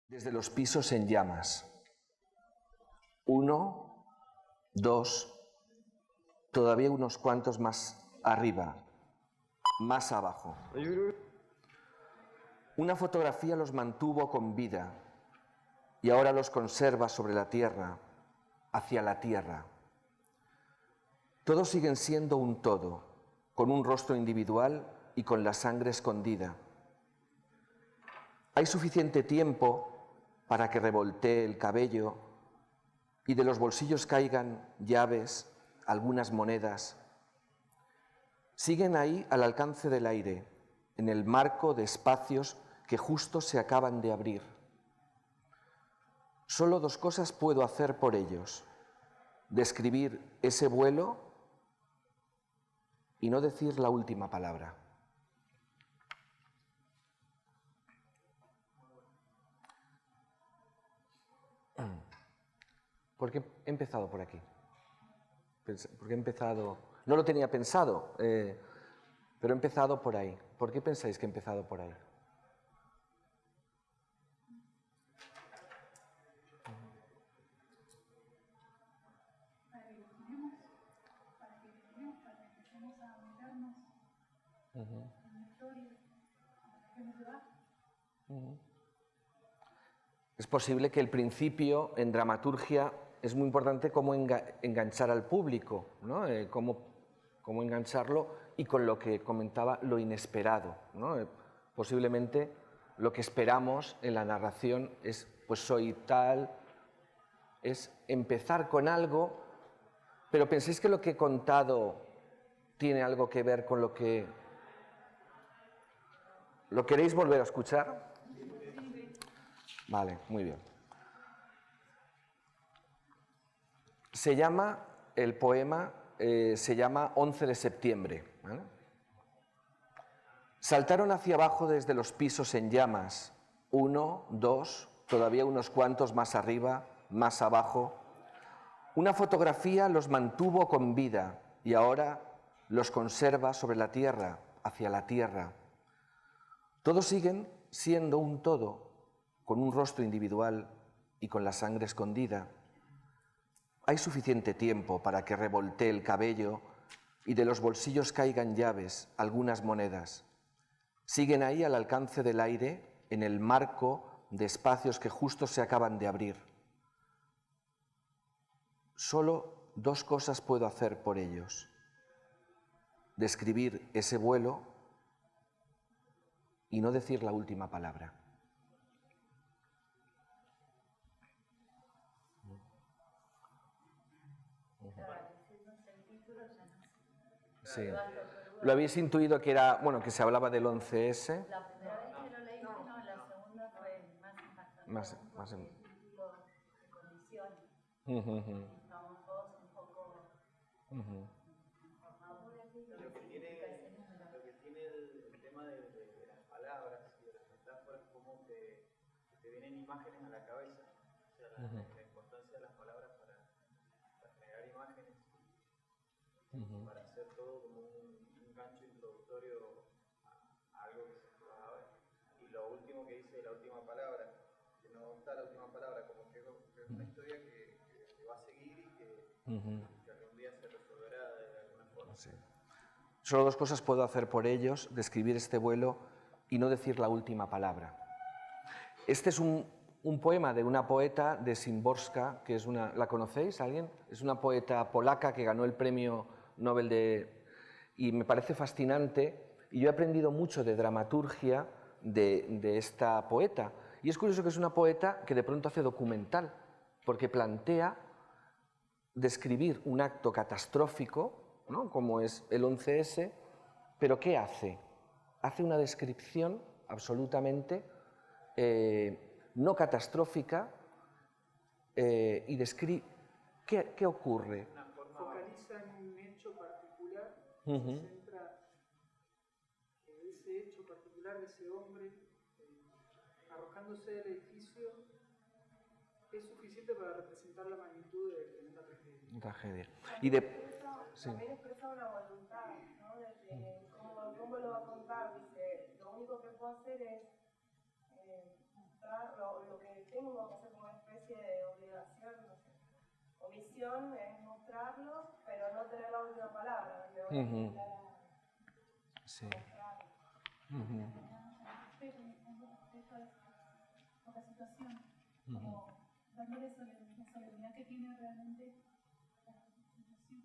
Desde los pisos en llamas. 1, 2, todavía unos cuantos más arriba, más abajo. Una fotografía los mantuvo con vida y ahora los conserva sobre la tierra, hacia la tierra. Todos siguen siendo un todo, con un rostro individual y con la sangre escondida. Hay suficiente tiempo para que revoltee el cabello y de los bolsillos caigan llaves, algunas monedas. Siguen ahí al alcance del aire, en el marco de espacios que justo se acaban de abrir. Solo dos cosas puedo hacer por ellos: describir ese vuelo y no decir la última palabra. ¿Por qué he empezado por aquí? Porque he empezado... No lo tenía pensado, pero he empezado por ahí. ¿Por qué pensáis que he empezado por ahí? Para que empecemos a mirarnos en la historia, a que nos va. Es posible que el principio en dramaturgia es muy importante cómo enganchar al público, ¿no? Cómo engancharlo, y con lo que comentaba, lo inesperado, ¿no? Posiblemente lo que esperamos en la narración es, pues soy tal, es empezar con algo, pero ¿pensáis que lo que he contado tiene algo que ver con lo que... ¿Lo queréis volver a escuchar? Vale, muy bien. Se llama, el poema se llama 11 de septiembre. ¿Vale? Saltaron hacia abajo desde los pisos en llamas. 1, 2, todavía unos cuantos más arriba, más abajo. Una fotografía los mantuvo con vida y ahora los conserva sobre la tierra, hacia la tierra. Todos siguen siendo un todo, con un rostro individual y con la sangre escondida. Hay suficiente tiempo para que revoltee el cabello y de los bolsillos caigan llaves, algunas monedas. Siguen ahí al alcance del aire, en el marco de espacios que justo se acaban de abrir. Solo dos cosas puedo hacer por ellos: describir ese vuelo y no decir la última palabra. Sí. ¿Lo habéis intuido que era, bueno, que se hablaba del 11S? La primera vez que lo leí, no, la segunda fue más impactante. Más el título de condiciones. Estamos todos un poco informados. Lo que tiene el tema de las palabras y de las metáforas, como que te vienen imágenes a la cabeza. O sea, la importancia de las palabras para generar imágenes, para hacer todo como un gancho introductorio a algo que se va a ver. Y lo último que dice, la última palabra, que no está la última palabra, como que es una historia que va a seguir y que algún día se resolverá de alguna forma. Sí. Solo dos cosas puedo hacer por ellos: describir este vuelo y no decir la última palabra. Este es un poema de una poeta de Szymborska, que es una... ¿La conocéis? ¿Alguien? Es una poeta polaca que ganó el premio Nobel y me parece fascinante, y yo he aprendido mucho de dramaturgia de esta poeta. Y es curioso que es una poeta que de pronto hace documental, porque plantea describir un acto catastrófico, ¿no?, como es el 11S, pero ¿qué hace? Hace una descripción absolutamente no catastrófica y describe qué ocurre. Focaliza en un hecho particular, se centra en ese hecho particular de ese hombre arrojándose del edificio. Es suficiente para representar la magnitud de una tragedia. También expresa una voluntad, ¿no? ¿Cómo lo va a contar? Dice, lo único que puedo hacer es mostrar lo que tengo que hacer como una especie de obligación, no sé. Omisión es mostrarlo, pero no tener la última palabra. Me voy a obligar Sí. mostrarlo. Poca situación, como dándole la solemnidad que tiene realmente la situación.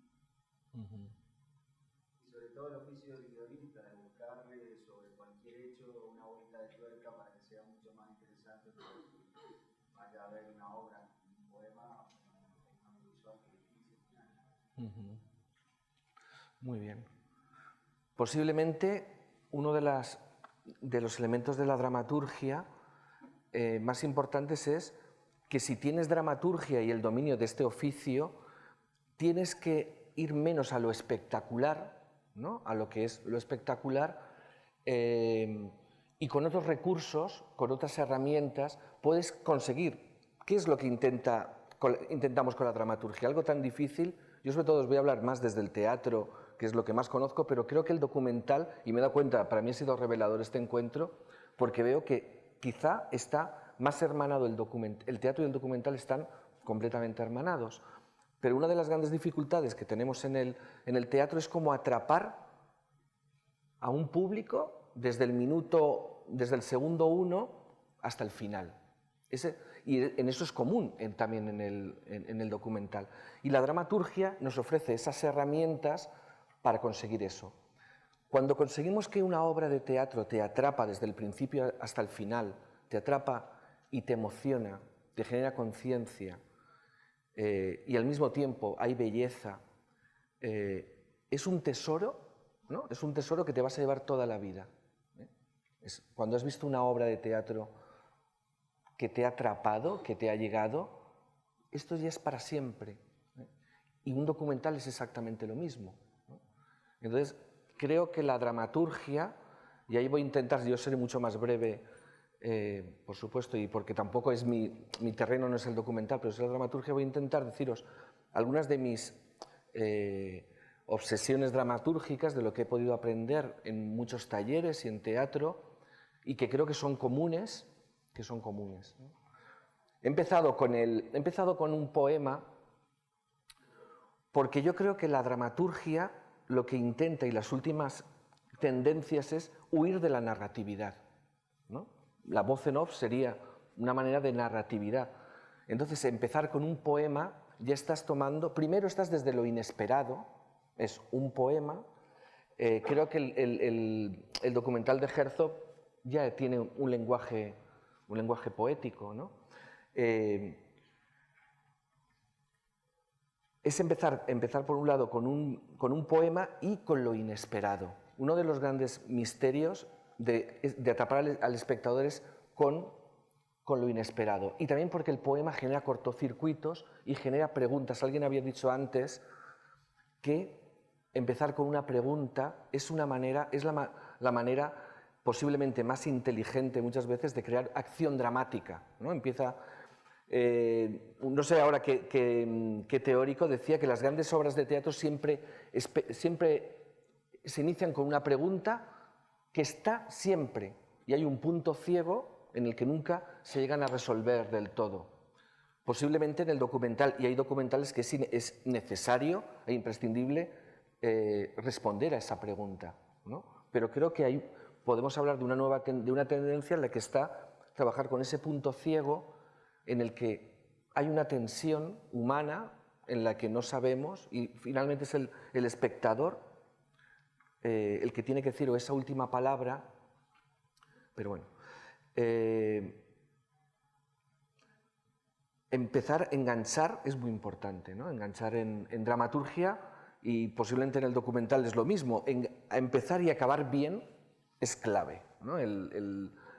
Y sobre todo el oficio del guionista, de buscarle sobre cualquier hecho una vuelta de tuerca para que sea mucho más interesante, porque vaya a haber una obra, un poema, un audiovisual que difícil. Muy bien. Posiblemente uno de los elementos de la dramaturgia más importantes es que si tienes dramaturgia y el dominio de este oficio, tienes que ir menos a lo espectacular, ¿no? A lo que es lo espectacular, y con otros recursos, con otras herramientas, puedes conseguir. ¿Qué es lo que intentamos con la dramaturgia? Algo tan difícil. Yo sobre todo os voy a hablar más desde el teatro, que es lo que más conozco, pero creo que el documental, y me he dado cuenta, para mí ha sido revelador este encuentro, porque veo que quizá está más hermanado el teatro y el documental están completamente hermanados. Pero una de las grandes dificultades que tenemos en el teatro es cómo atrapar a un público desde el segundo 1 hasta el final. Y en eso es común también en el documental. Y la dramaturgia nos ofrece esas herramientas para conseguir eso. Cuando conseguimos que una obra de teatro te atrapa desde el principio hasta el final, te atrapa y te emociona, te genera conciencia, y al mismo tiempo hay belleza, es un tesoro, ¿no? Es un tesoro que te vas a llevar toda la vida. Cuando has visto una obra de teatro que te ha atrapado, que te ha llegado, esto ya es para siempre. Y un documental es exactamente lo mismo. Entonces, creo que la dramaturgia, y ahí voy a intentar, yo seré mucho más breve, por supuesto, y porque tampoco es mi terreno, no es el documental, pero es la dramaturgia, voy a intentar deciros algunas de mis obsesiones dramatúrgicas, de lo que he podido aprender en muchos talleres y en teatro, y que creo que son comunes, ¿no? He empezado con un poema, porque yo creo que la dramaturgia lo que intenta, y las últimas tendencias, es huir de la narratividad, ¿no? La voz en off sería una manera de narratividad. Entonces, empezar con un poema, ya estás tomando, primero estás desde lo inesperado, es un poema. Creo que el documental de Herzog ya tiene un lenguaje poético, ¿no? Es empezar por un lado con un poema y con lo inesperado. Uno de los grandes misterios de atrapar al espectador es con lo inesperado. Y también porque el poema genera cortocircuitos y genera preguntas. Alguien había dicho antes que empezar con una pregunta es la manera posiblemente más inteligente muchas veces de crear acción dramática, ¿no? Empieza... no sé ahora qué teórico decía que las grandes obras de teatro siempre se inician con una pregunta que está siempre, y hay un punto ciego en el que nunca se llegan a resolver del todo. Posiblemente en el documental, y hay documentales que es necesario e imprescindible responder a esa pregunta, ¿no? Pero creo que ahí podemos hablar de una tendencia en la que está trabajar con ese punto ciego en el que hay una tensión humana en la que no sabemos, y finalmente es el espectador el que tiene que decir esa última palabra. Pero bueno, enganchar es muy importante, ¿no? Enganchar en dramaturgia, y posiblemente en el documental es lo mismo. Empezar y acabar bien es clave, ¿no?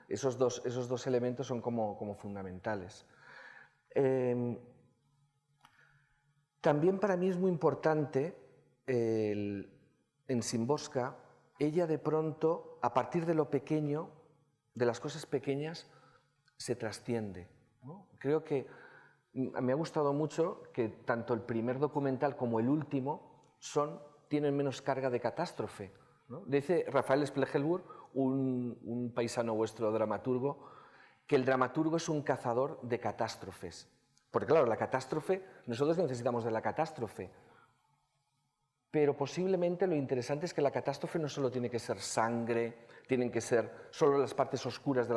Esos dos elementos son como fundamentales. También para mí es muy importante en Szymborska, ella de pronto, a partir de lo pequeño, de las cosas pequeñas, se trasciende, ¿no? Creo que me ha gustado mucho que tanto el primer documental como el último tienen menos carga de catástrofe, ¿no? Dice Rafael Spiegelburg, un paisano vuestro dramaturgo, que el dramaturgo es un cazador de catástrofes. Porque claro, la catástrofe, nosotros necesitamos de la catástrofe, pero posiblemente lo interesante es que la catástrofe no solo tiene que ser sangre, tienen que ser solo las partes oscuras,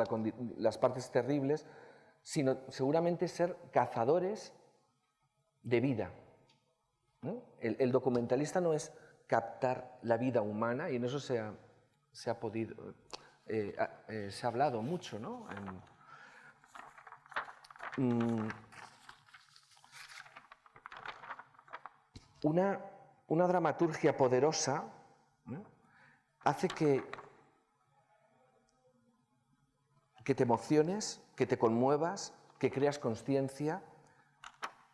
las partes terribles, sino seguramente ser cazadores de vida, ¿no? El documentalista no es captar la vida humana, y en eso se ha hablado mucho, ¿no? Una dramaturgia poderosa, ¿no?, hace que te emociones, que te conmuevas, que creas consciencia,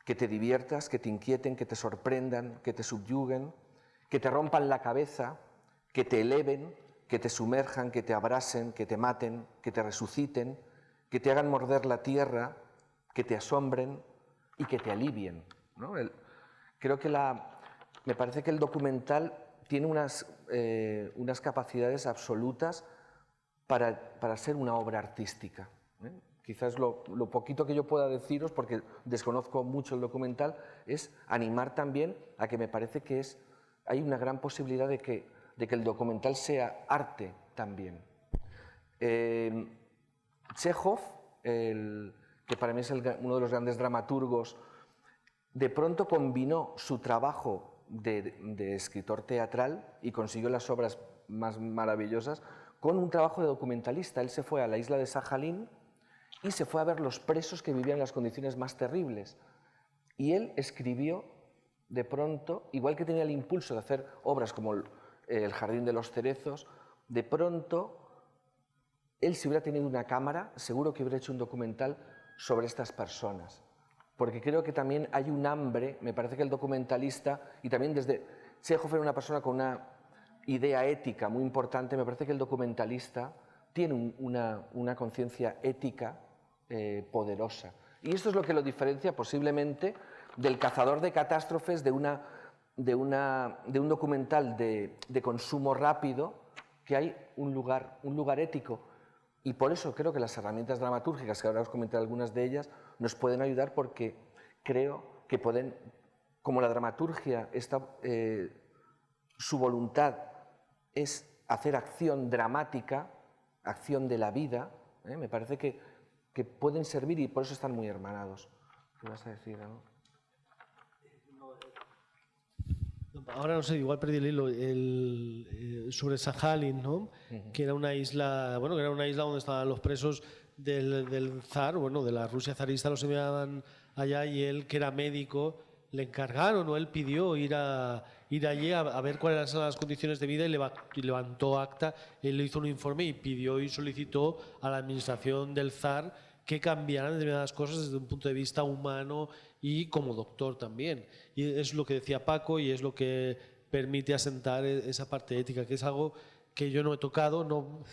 que te diviertas, que te inquieten, que te sorprendan, que te subyuguen, que te rompan la cabeza, que te eleven, que te sumerjan, que te abrasen, que te maten, que te resuciten, que te hagan morder la tierra, que te asombren y que te alivien, ¿no? Creo que me parece que el documental tiene unas capacidades absolutas para ser una obra artística, ¿eh? Quizás lo poquito que yo pueda deciros, porque desconozco mucho el documental, es animar también a que me parece que hay una gran posibilidad de que el documental sea arte también. Chekhov, que para mí es uno de los grandes dramaturgos, de pronto combinó su trabajo de escritor teatral y consiguió las obras más maravillosas con un trabajo de documentalista. Él se fue a la isla de Sajalín y se fue a ver los presos que vivían en las condiciones más terribles. Y él escribió, de pronto, igual que tenía el impulso de hacer obras como El jardín de los cerezos, de pronto, él, si hubiera tenido una cámara, seguro que hubiera hecho un documental sobre estas personas. Porque creo que también hay un hambre, me parece que el documentalista, y también Chekhov era una persona con una idea ética muy importante, me parece que el documentalista tiene una conciencia ética poderosa. Y esto es lo que lo diferencia posiblemente del cazador de catástrofes, de un documental de consumo rápido, que hay un lugar ético. Y por eso creo que las herramientas dramatúrgicas, que ahora os comentaré algunas de ellas, nos pueden ayudar, porque creo que como la dramaturgia, su voluntad es hacer acción dramática, acción de la vida, me parece que pueden servir, y por eso están muy hermanados. ¿Qué vas a decir, no? Ahora no sé, igual perdí el hilo. Sobre Sajalín, ¿no? Que era una isla, bueno, que era una isla donde estaban los presos del zar, bueno, de la Rusia zarista, los enviaban allá, y él, que era médico, le encargaron, o él pidió ir allí a ver cuáles eran las condiciones de vida, y levantó acta. Él le hizo un informe y pidió y solicitó a la administración del zar que cambiaran determinadas cosas desde un punto de vista humano y como doctor también. Y es lo que decía Paco, y es lo que permite asentar esa parte ética, que es algo que yo no he tocado,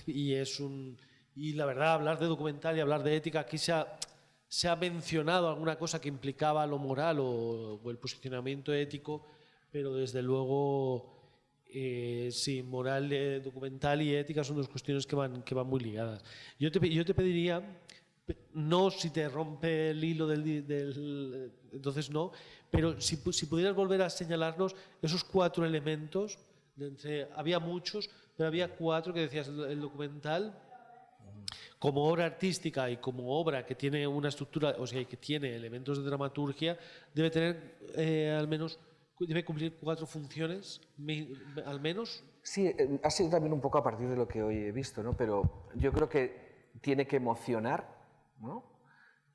y la verdad, hablar de documental y hablar de ética, aquí se ha mencionado alguna cosa que implicaba lo moral o el posicionamiento ético, pero desde luego sí, moral, documental y ética son dos cuestiones que van muy ligadas. Yo te pediría, no si te rompe el hilo entonces no, pero si pudieras volver a señalarnos esos 4 elementos, había muchos, pero había 4 que decías: el documental como obra artística y como obra que tiene una estructura, o sea, que tiene elementos de dramaturgia, debe tener debe cumplir 4 funciones, al menos. Sí, ha sido también un poco a partir de lo que hoy he visto, ¿no? Pero yo creo que tiene que emocionar, ¿no?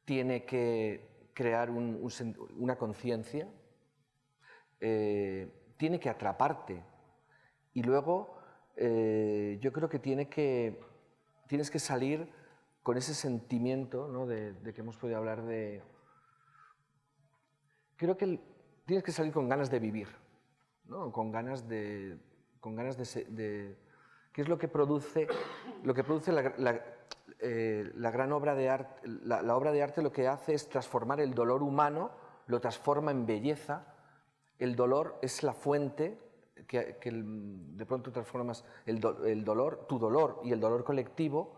Tiene que crear una conciencia, tiene que atraparte, y luego yo creo que tienes que salir con ese sentimiento, ¿no? de que hemos podido hablar de... Creo que tienes que salir con ganas de vivir, ¿no? Con ganas de ¿qué es lo que produce la gran obra de arte? La obra de arte lo que hace es transformar el dolor humano, lo transforma en belleza. El dolor es la fuente que de pronto transformas tu dolor y el dolor colectivo.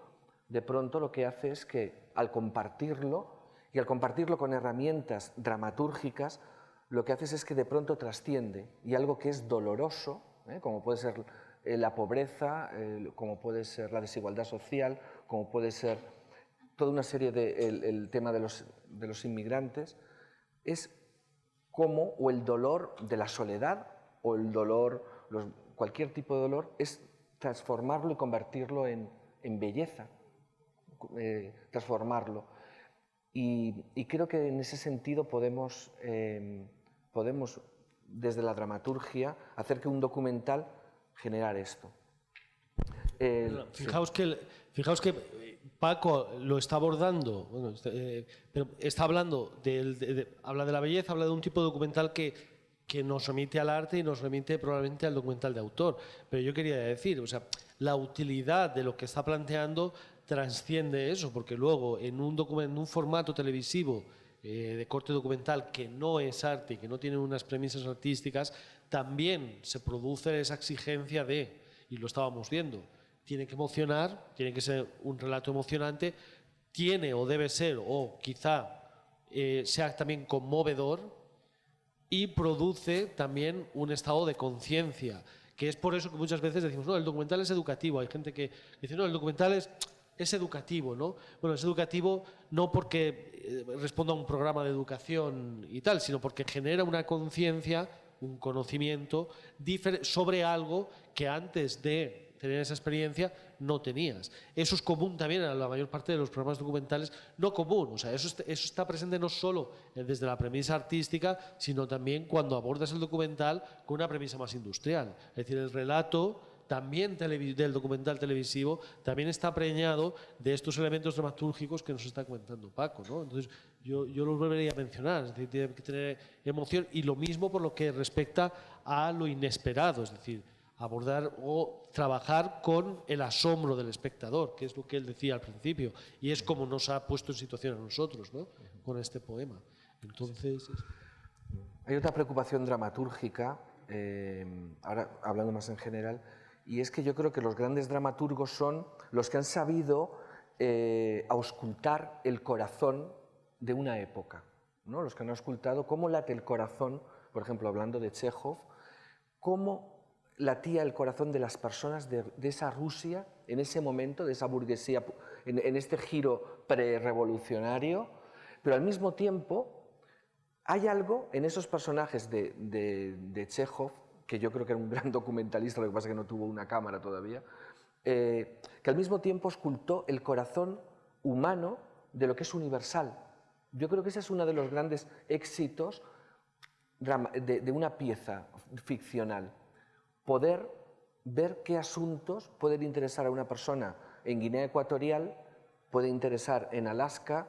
De pronto lo que hace es que al compartirlo, y al compartirlo con herramientas dramatúrgicas, lo que haces es que de pronto trasciende, y algo que es doloroso, como puede ser la pobreza, como puede ser la desigualdad social, como puede ser toda una serie el tema de los inmigrantes, es como, o el dolor de la soledad, o el dolor, cualquier tipo de dolor, es transformarlo y convertirlo en belleza, transformarlo. Y creo que en ese sentido podemos, desde la dramaturgia, hacer que un documental generar esto. Fijaos que Paco lo está abordando, bueno, pero está hablando, habla de la belleza, habla de un tipo de documental que nos remite al arte y nos remite probablemente al documental de autor. Pero yo quería decir, o sea, la utilidad de lo que está planteando transciende eso, porque luego en un formato televisivo de corte documental que no es arte y que no tiene unas premisas artísticas, también se produce esa exigencia y lo estábamos viendo, tiene que emocionar, tiene que ser un relato emocionante, tiene o debe ser, o quizá sea también conmovedor, y produce también un estado de conciencia, que es por eso que muchas veces decimos, no, el documental es educativo. Hay gente que dice, no, el documental es educativo, ¿no? Bueno, es educativo no porque responda a un programa de educación y tal, sino porque genera una conciencia, un conocimiento sobre algo que antes de tener esa experiencia no tenías. Eso es común también a la mayor parte de los programas documentales, no común, o sea, eso está presente no solo desde la premisa artística, sino también cuando abordas el documental con una premisa más industrial. Es decir, el relato también del documental televisivo también está preñado de estos elementos dramatúrgicos que nos está comentando Paco, ¿no? Entonces, yo los volvería a mencionar, es decir, tiene que tener emoción, y lo mismo por lo que respecta a lo inesperado, es decir, abordar o trabajar con el asombro del espectador, que es lo que él decía al principio, y es como nos ha puesto en situación a nosotros, ¿no? Con este poema. Entonces, hay otra preocupación dramatúrgica, ahora hablando más en general, y es que yo creo que los grandes dramaturgos son los que han sabido auscultar el corazón de una época, ¿no? Los que han auscultado cómo late el corazón, por ejemplo, hablando de Chekhov, cómo latía el corazón de las personas de esa Rusia en ese momento, de esa burguesía, en este giro prerevolucionario, pero al mismo tiempo hay algo en esos personajes de Chekhov, que yo creo que era un gran documentalista, lo que pasa es que no tuvo una cámara todavía, que al mismo tiempo auscultó el corazón humano de lo que es universal. Yo creo que ese es uno de los grandes éxitos de una pieza ficcional. Poder ver qué asuntos pueden interesar a una persona en Guinea Ecuatorial, puede interesar en Alaska,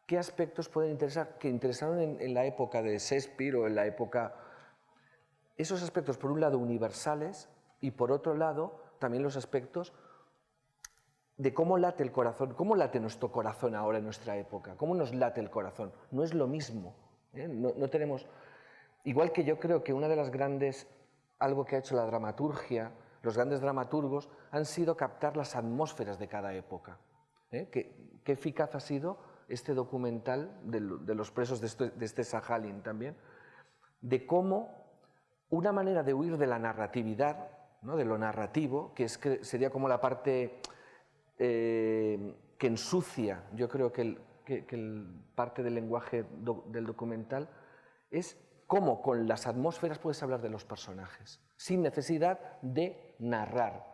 qué aspectos pueden interesar, que interesaron en la época de Shakespeare o en la época... Esos aspectos, por un lado, universales, y por otro lado, también los aspectos de cómo late el corazón, cómo late nuestro corazón ahora en nuestra época, cómo nos late el corazón. No es lo mismo, ¿eh? No tenemos... Igual que yo creo que una de las grandes... Algo que ha hecho la dramaturgia, los grandes dramaturgos, han sido captar las atmósferas de cada época. Qué eficaz ha sido este documental de los presos de este Sajalin también, de cómo una manera de huir de la narratividad, ¿no? De lo narrativo, que sería como la parte que ensucia, yo creo que parte del lenguaje del documental, es cómo con las atmósferas puedes hablar de los personajes, sin necesidad de narrar,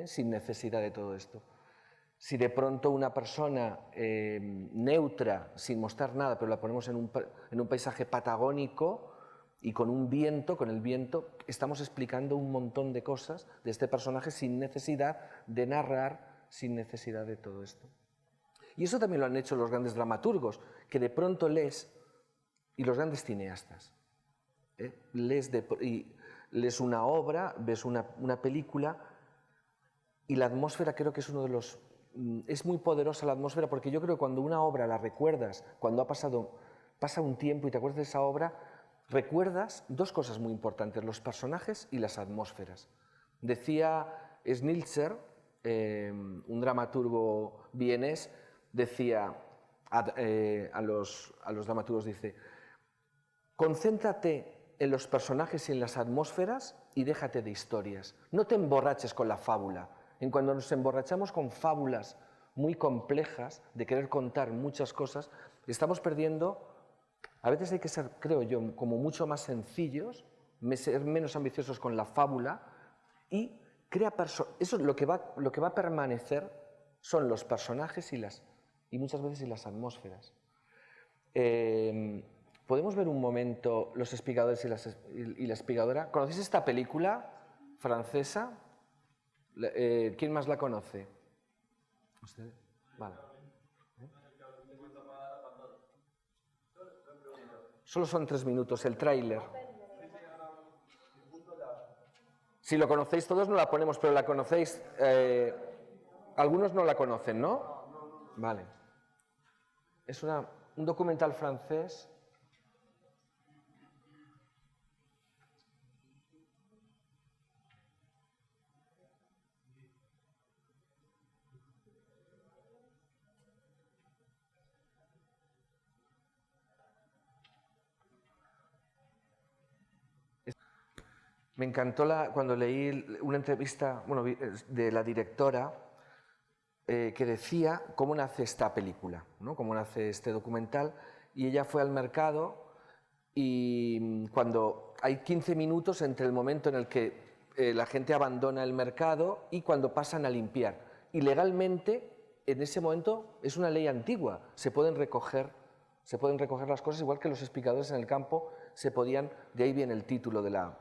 sin necesidad de todo esto. Si de pronto una persona neutra, sin mostrar nada, pero la ponemos en un paisaje patagónico y con un viento, con el viento, estamos explicando un montón de cosas de este personaje sin necesidad de narrar, sin necesidad de todo esto. Y eso también lo han hecho los grandes dramaturgos, que de pronto lees, y los grandes cineastas. Lees una obra, ves una película, y la atmósfera creo que es uno de los... Es muy poderosa la atmósfera, porque yo creo que cuando una obra la recuerdas, cuando pasa un tiempo y te acuerdas de esa obra, recuerdas dos cosas muy importantes, los personajes y las atmósferas. Decía Schnitzer, un dramaturgo vienés, decía, a los dramaturgos dice: concéntrate en los personajes y en las atmósferas y déjate de historias. No te emborraches con la fábula. En cuando nos emborrachamos con fábulas muy complejas, de querer contar muchas cosas, estamos perdiendo. A veces hay que ser, creo yo, como mucho más sencillos, ser menos ambiciosos con la fábula y eso lo que va a permanecer son los personajes y muchas veces las atmósferas. ¿Podemos ver un momento Los espigadores y la espigadora? ¿Conocéis esta película francesa? ¿Quién más la conoce? ¿Usted? Vale. Solo son 3 minutos, el tráiler. Si lo conocéis todos no la ponemos, pero la conocéis. Algunos no la conocen, ¿no? Vale. Es un documental francés. Me encantó cuando leí una entrevista de la directora que decía cómo nace esta película, ¿no? Cómo nace este documental, y ella fue al mercado y cuando hay 15 minutos entre el momento en el que la gente abandona el mercado y cuando pasan a limpiar. Y legalmente, en ese momento, es una ley antigua, se pueden recoger las cosas, igual que los explicadores en el campo se podían, de ahí viene el título de la...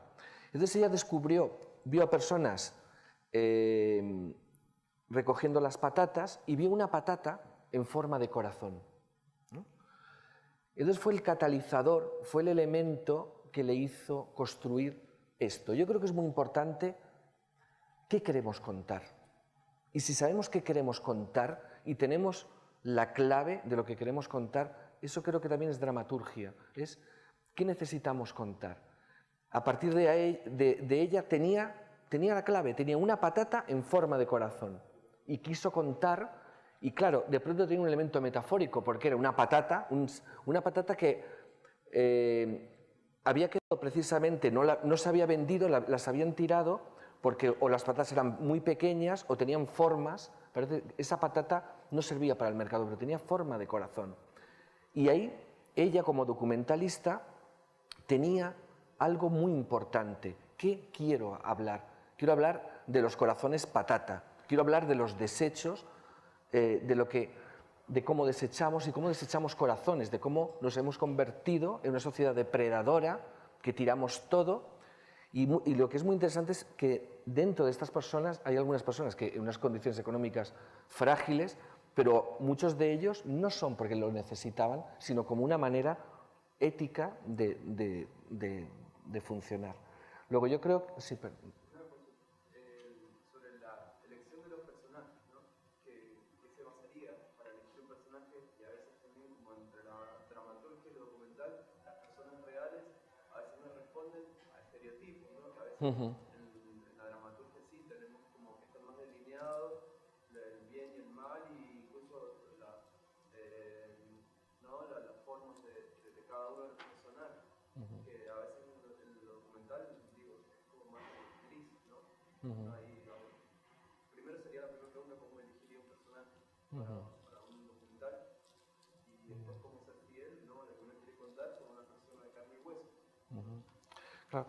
Entonces ella vio a personas recogiendo las patatas y vio una patata en forma de corazón, ¿no? Entonces fue el catalizador, fue el elemento que le hizo construir esto. Yo creo que es muy importante qué queremos contar. Y si sabemos qué queremos contar y tenemos la clave de lo que queremos contar, eso creo que también es dramaturgia, es qué necesitamos contar. A partir de ella tenía la clave, tenía una patata en forma de corazón y quiso contar, y claro, de pronto tenía un elemento metafórico porque era una patata que había quedado precisamente, no se había vendido, las habían tirado porque o las patatas eran muy pequeñas o tenían formas, esa patata no servía para el mercado, pero tenía forma de corazón. Y ahí ella como documentalista tenía algo muy importante. ¿Qué quiero hablar? Quiero hablar de los corazones patata, quiero hablar de los desechos, de cómo desechamos y cómo desechamos corazones, de cómo nos hemos convertido en una sociedad depredadora, que tiramos todo. Y lo que es muy interesante es que dentro de estas personas hay algunas personas que en unas condiciones económicas frágiles, pero muchos de ellos no son porque lo necesitaban, sino como una manera ética de funcionar. Luego yo creo... Sí, sobre la elección de los personajes, ¿no? ¿Qué se basaría para elegir un personaje? Y a veces también, como entre la dramaturgia y lo documental, las personas reales a veces no responden a estereotipos, ¿no? A veces en la dramaturgia sí tenemos como que está más delineado el bien y el mal, y incluso las formas de cada uno de los personajes, que a veces en lo documental, digo, es como más gris, ¿no? Ahí, primero sería la primera pregunta: ¿cómo elegiría un personaje para un documental? Y después, ¿cómo ser fiel, ¿no?, a lo que uno quiere contar con una persona de carne y hueso? Claro.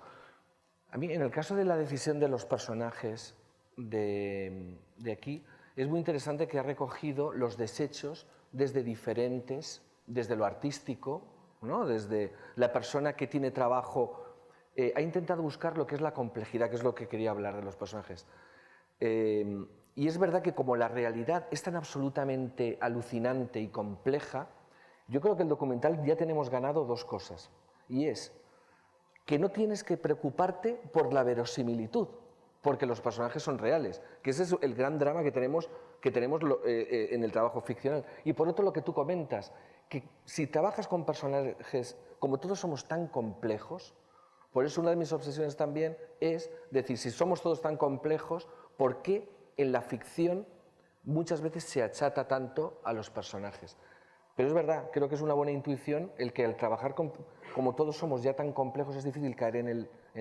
A mí, en el caso de la decisión de los personajes de aquí, es muy interesante que ha recogido los desechos desde lo artístico, ¿no? Desde la persona que tiene trabajo, ha intentado buscar lo que es la complejidad, que es lo que quería hablar de los personajes. Y es verdad que como la realidad es tan absolutamente alucinante y compleja, yo creo que el documental ya tenemos ganado 2 cosas, y es que no tienes que preocuparte por la verosimilitud, porque los personajes son reales, que ese es el gran drama que tenemos en el trabajo ficcional. Y por otro, lo que tú comentas, que si trabajas con personajes, como todos somos tan complejos, por eso una de mis obsesiones también es decir, si somos todos tan complejos, ¿por qué en la ficción muchas veces se achata tanto a los personajes? Pero es verdad, creo que es una buena intuición el que al trabajar como todos somos ya tan complejos es difícil caer en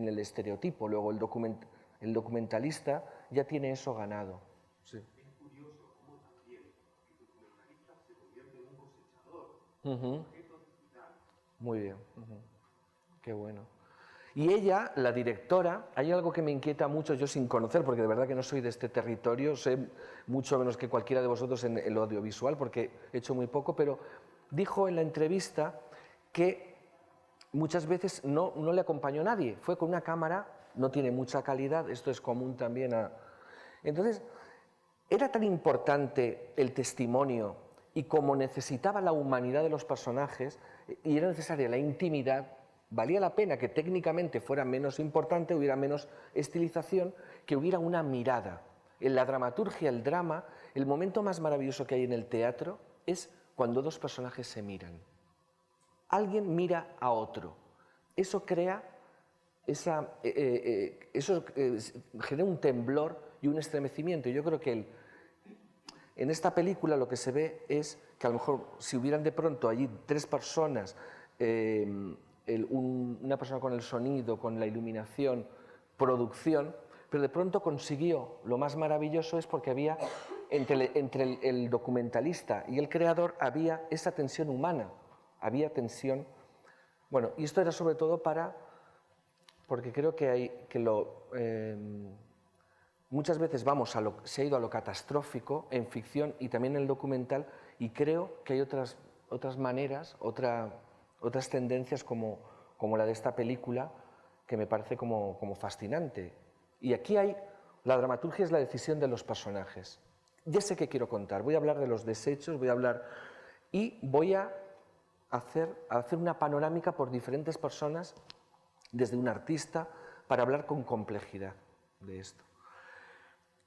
el estereotipo. Luego el documentalista ya tiene eso ganado. Sí. Es curioso cómo también el documentalista se convierte en un cosechador Ujú. de objetos digitales. Muy bien. Ujú. Qué bueno. Y ella, la directora, hay algo que me inquieta mucho, yo sin conocer, porque de verdad que no soy de este territorio, sé mucho menos que cualquiera de vosotros en el audiovisual, porque he hecho muy poco, pero dijo en la entrevista que muchas veces no le acompañó nadie, fue con una cámara, no tiene mucha calidad, esto es común también a... Entonces, era tan importante el testimonio y como necesitaba la humanidad de los personajes y era necesaria la intimidad, valía la pena que técnicamente fuera menos importante, hubiera menos estilización, que hubiera una mirada. En la dramaturgia, el drama, el momento más maravilloso que hay en el teatro es cuando dos personajes se miran. Alguien mira a otro. Eso crea, genera un temblor y un estremecimiento. Yo creo que en esta película lo que se ve es que a lo mejor si hubieran de pronto allí tres personas, una persona con el sonido, con la iluminación, producción, pero de pronto consiguió, lo más maravilloso es porque había, entre el documentalista y el creador, había esa tensión humana, había tensión. Bueno, y esto era sobre todo porque creo que muchas veces se ha ido a lo catastrófico en ficción y también en el documental, y creo que hay otras maneras, otras tendencias como la de esta película, que me parece como fascinante. Y aquí la dramaturgia es la decisión de los personajes. Ya sé qué quiero contar, voy a hablar de los desechos, voy a hacer una panorámica por diferentes personas, desde un artista, para hablar con complejidad de esto.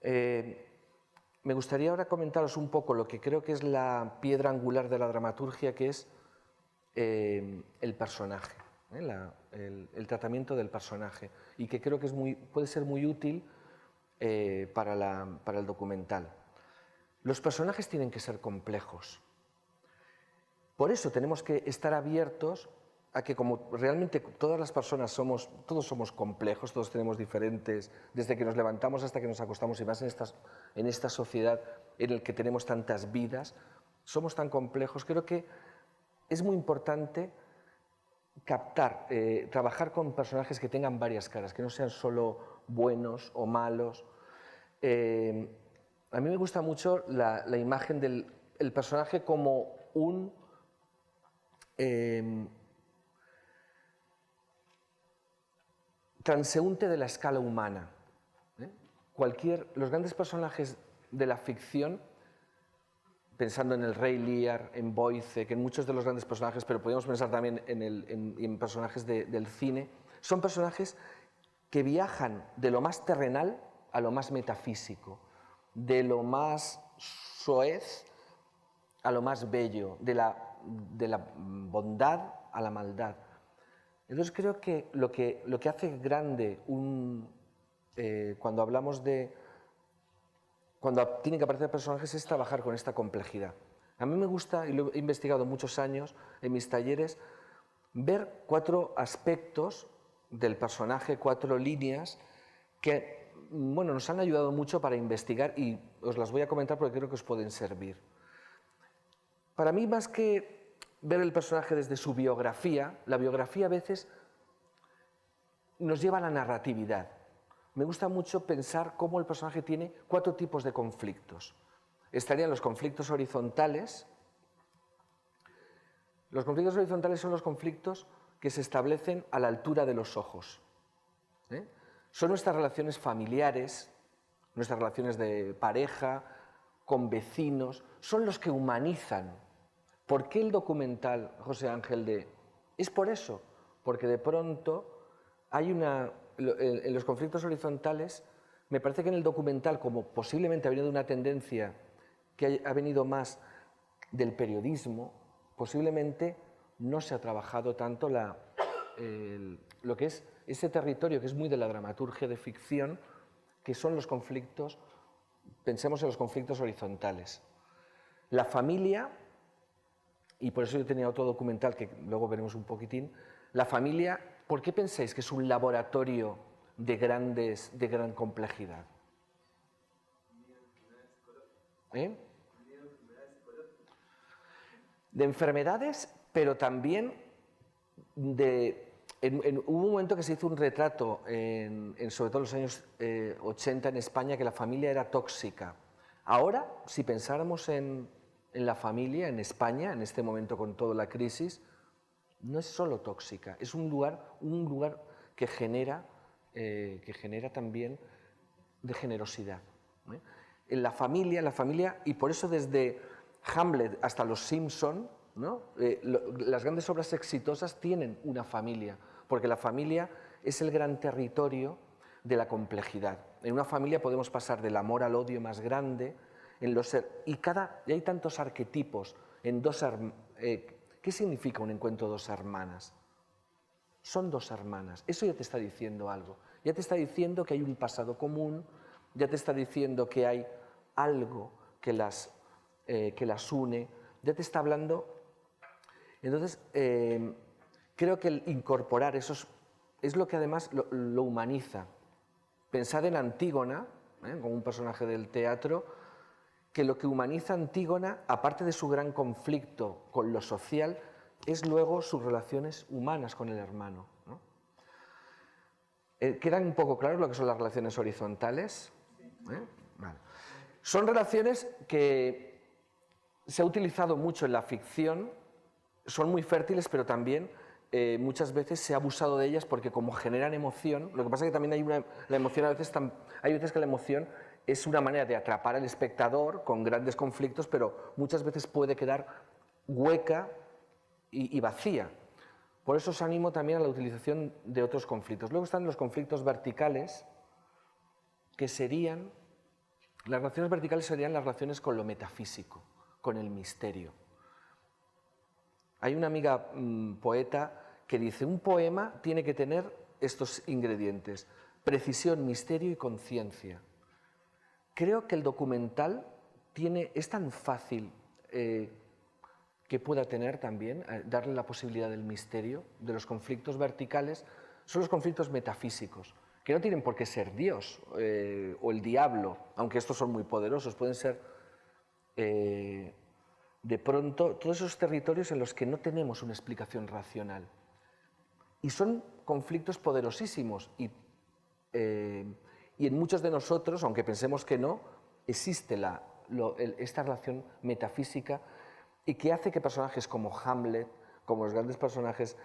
Me gustaría ahora comentaros un poco lo que creo que es la piedra angular de la dramaturgia, que es el personaje, el tratamiento del personaje, y que creo que puede ser muy útil para el documental. Los personajes tienen que ser complejos. Por eso tenemos que estar abiertos a que, como realmente todas las personas todos somos complejos, todos tenemos diferentes, desde que nos levantamos hasta que nos acostamos, y más en esta sociedad en la que tenemos tantas vidas, somos tan complejos. Creo que es muy importante trabajar con personajes que tengan varias caras, que no sean solo buenos o malos. A mí me gusta mucho la imagen del personaje como un transeúnte de la escala humana. Los grandes personajes de la ficción, pensando en el Rey Lear, en Boyce, que en muchos de los grandes personajes, pero podemos pensar también en personajes del cine, son personajes que viajan de lo más terrenal a lo más metafísico, de lo más soez a lo más bello, de la bondad a la maldad. Entonces creo que lo que hace grande cuando tienen que aparecer personajes es trabajar con esta complejidad. A mí me gusta, y lo he investigado muchos años en mis talleres, ver 4 aspectos del personaje, 4 líneas que nos han ayudado mucho para investigar, y os las voy a comentar porque creo que os pueden servir. Para mí, más que ver el personaje desde su biografía, la biografía a veces nos lleva a la narratividad. Me gusta mucho pensar cómo el personaje tiene 4 tipos de conflictos. Estarían los conflictos horizontales. Los conflictos horizontales son los conflictos que se establecen a la altura de los ojos. Son nuestras relaciones familiares, nuestras relaciones de pareja, con vecinos, son los que humanizan. ¿Por qué el documental, José Ángel, es por eso? Porque de pronto hay en los conflictos horizontales, me parece que en el documental, como posiblemente ha venido de una tendencia que ha venido más del periodismo, posiblemente no se ha trabajado tanto lo que es ese territorio que es muy de la dramaturgia de ficción, que son los conflictos, pensemos en los conflictos horizontales. La familia y por eso yo tenía otro documental que luego veremos un poquitín. La familia, ¿por qué pensáis que es un laboratorio de gran complejidad? ¿Eh? De enfermedades, pero también hubo un momento que se hizo un retrato, sobre todo en los años 80 en España, que la familia era tóxica. Ahora, si pensáramos en la familia en España, en este momento con toda la crisis, no es solo tóxica, es un lugar que genera también de generosidad. En la familia, y por eso desde Hamlet hasta Los Simpson, ¿no? Las grandes obras exitosas tienen una familia, porque la familia es el gran territorio de la complejidad. En una familia podemos pasar del amor al odio más grande, y hay tantos arquetipos en ¿qué significa un encuentro de dos hermanas? Son dos hermanas, eso ya te está diciendo algo, ya te está diciendo que hay un pasado común, ya te está diciendo que hay algo que las une, ya te está hablando. Entonces, creo que el incorporar esos es lo que además lo humaniza. Pensad en Antígona, como un personaje del teatro, que lo que humaniza a Antígona, aparte de su gran conflicto con lo social, es luego sus relaciones humanas con el hermano, ¿no? ¿Quedan un poco claros lo que son las relaciones horizontales? Vale. Son relaciones que se ha utilizado mucho en la ficción, son muy fértiles, pero también muchas veces se ha abusado de ellas porque como generan emoción, lo que pasa es que también la emoción hay veces que la emoción es una manera de atrapar al espectador con grandes conflictos, pero muchas veces puede quedar hueca y vacía. Por eso os animo también a la utilización de otros conflictos. Luego están los conflictos verticales, que serían, las relaciones verticales serían las relaciones con lo metafísico, con el misterio. Hay una amiga poeta que dice, un poema tiene que tener estos ingredientes: precisión, misterio y conciencia. Creo que el documental es tan fácil que pueda tener también, darle la posibilidad del misterio, de los conflictos verticales. Son los conflictos metafísicos, que no tienen por qué ser Dios o el diablo, aunque estos son muy poderosos, pueden ser de pronto todos esos territorios en los que no tenemos una explicación racional. Y son conflictos poderosísimos y en muchos de nosotros, aunque pensemos que no, existe esta relación metafísica y que hace que personajes como Hamlet, como los grandes personajes,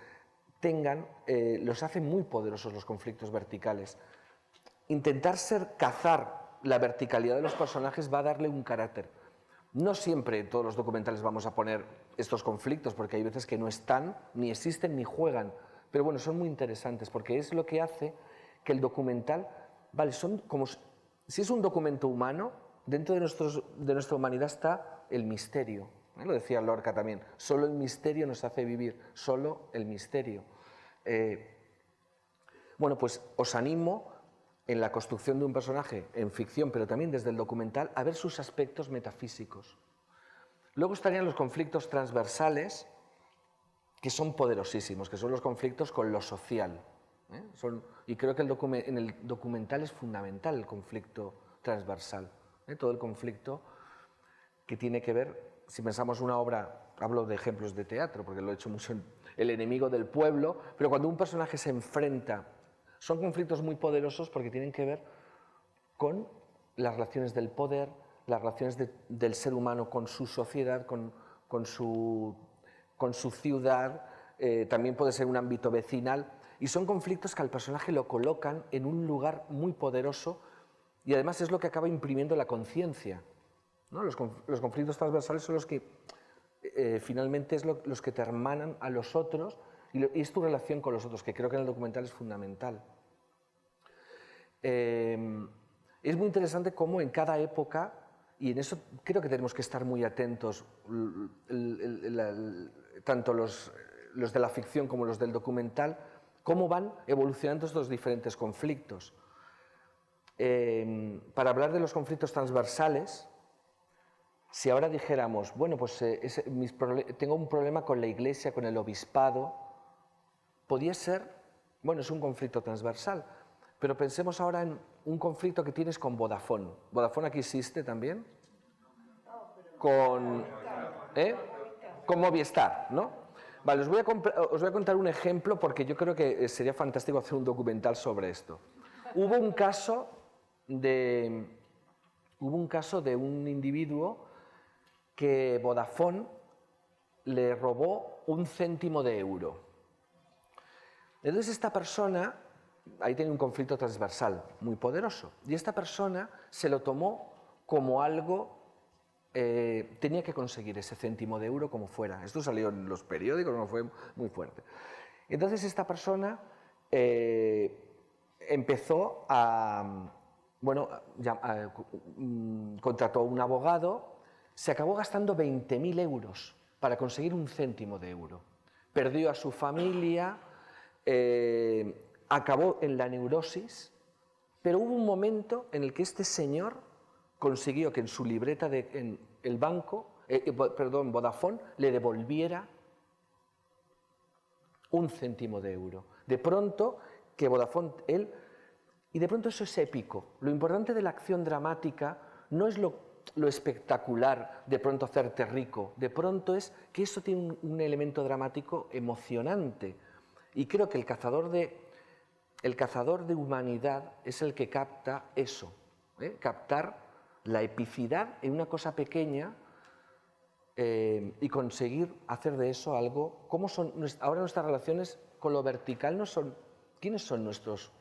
los hacen muy poderosos los conflictos verticales. Intentar cazar la verticalidad de los personajes va a darle un carácter. No siempre en todos los documentales vamos a poner estos conflictos, porque hay veces que no están, ni existen, ni juegan, pero bueno, son muy interesantes, porque es lo que hace que el documental, vale, son como si es un documento humano, dentro de nuestra humanidad está el misterio. Lo decía Lorca también, solo el misterio nos hace vivir, solo el misterio. Bueno, pues os animo en la construcción de un personaje en ficción, pero también desde el documental, a ver sus aspectos metafísicos. Luego estarían los conflictos transversales, que son poderosísimos, que son los conflictos con lo social. Y creo que en el documental es fundamental el conflicto transversal, todo el conflicto que tiene que ver, si pensamos una obra, hablo de ejemplos de teatro, porque lo he hecho mucho en El enemigo del pueblo, pero cuando un personaje se enfrenta, son conflictos muy poderosos porque tienen que ver con las relaciones del poder, las relaciones del ser humano con su sociedad, con su ciudad, también puede ser un ámbito vecinal, y son conflictos que al personaje lo colocan en un lugar muy poderoso y además es lo que acaba imprimiendo la conciencia, ¿no? Los conflictos transversales son los que finalmente los que te hermanan a los otros y es tu relación con los otros, que creo que en el documental es fundamental. Es muy interesante cómo en cada época, y en eso creo que tenemos que estar muy atentos, tanto los de la ficción como los del documental, cómo van evolucionando estos diferentes conflictos. Para hablar de los conflictos transversales, Si ahora dijéramos, bueno, pues tengo un problema con la Iglesia, con el obispado, podría ser, bueno, es un conflicto transversal, pero pensemos ahora en un conflicto que tienes con Vodafone. ¿Vodafone aquí existe también? Con Movistar, ¿no? Vale, os voy a contar un ejemplo porque yo creo que sería fantástico hacer un documental sobre esto. Hubo un caso de un individuo que Vodafone le robó 1 céntimo de euro. Entonces esta persona, ahí tiene un conflicto transversal muy poderoso, y esta persona se lo tomó como algo, tenía que conseguir ese céntimo de euro como fuera. Esto salió en los periódicos, no fue muy fuerte. Entonces esta persona empezó contrató a un abogado, se acabó gastando 20.000 euros para conseguir 1 céntimo de euro. Perdió a su familia, acabó en la neurosis, pero hubo un momento en el que este señor consiguió que en su libreta en el banco, Vodafone, le devolviera 1 céntimo de euro. De pronto, que Vodafone, y de pronto eso es épico. Lo importante de la acción dramática no es lo espectacular, de pronto hacerte rico, de pronto es que eso tiene un elemento dramático emocionante. Y creo que el cazador de humanidad es el que capta eso, captar la epicidad en una cosa pequeña y conseguir hacer de eso algo. ¿Cómo son ahora nuestras relaciones con lo vertical? No son, ¿quiénes son nuestros?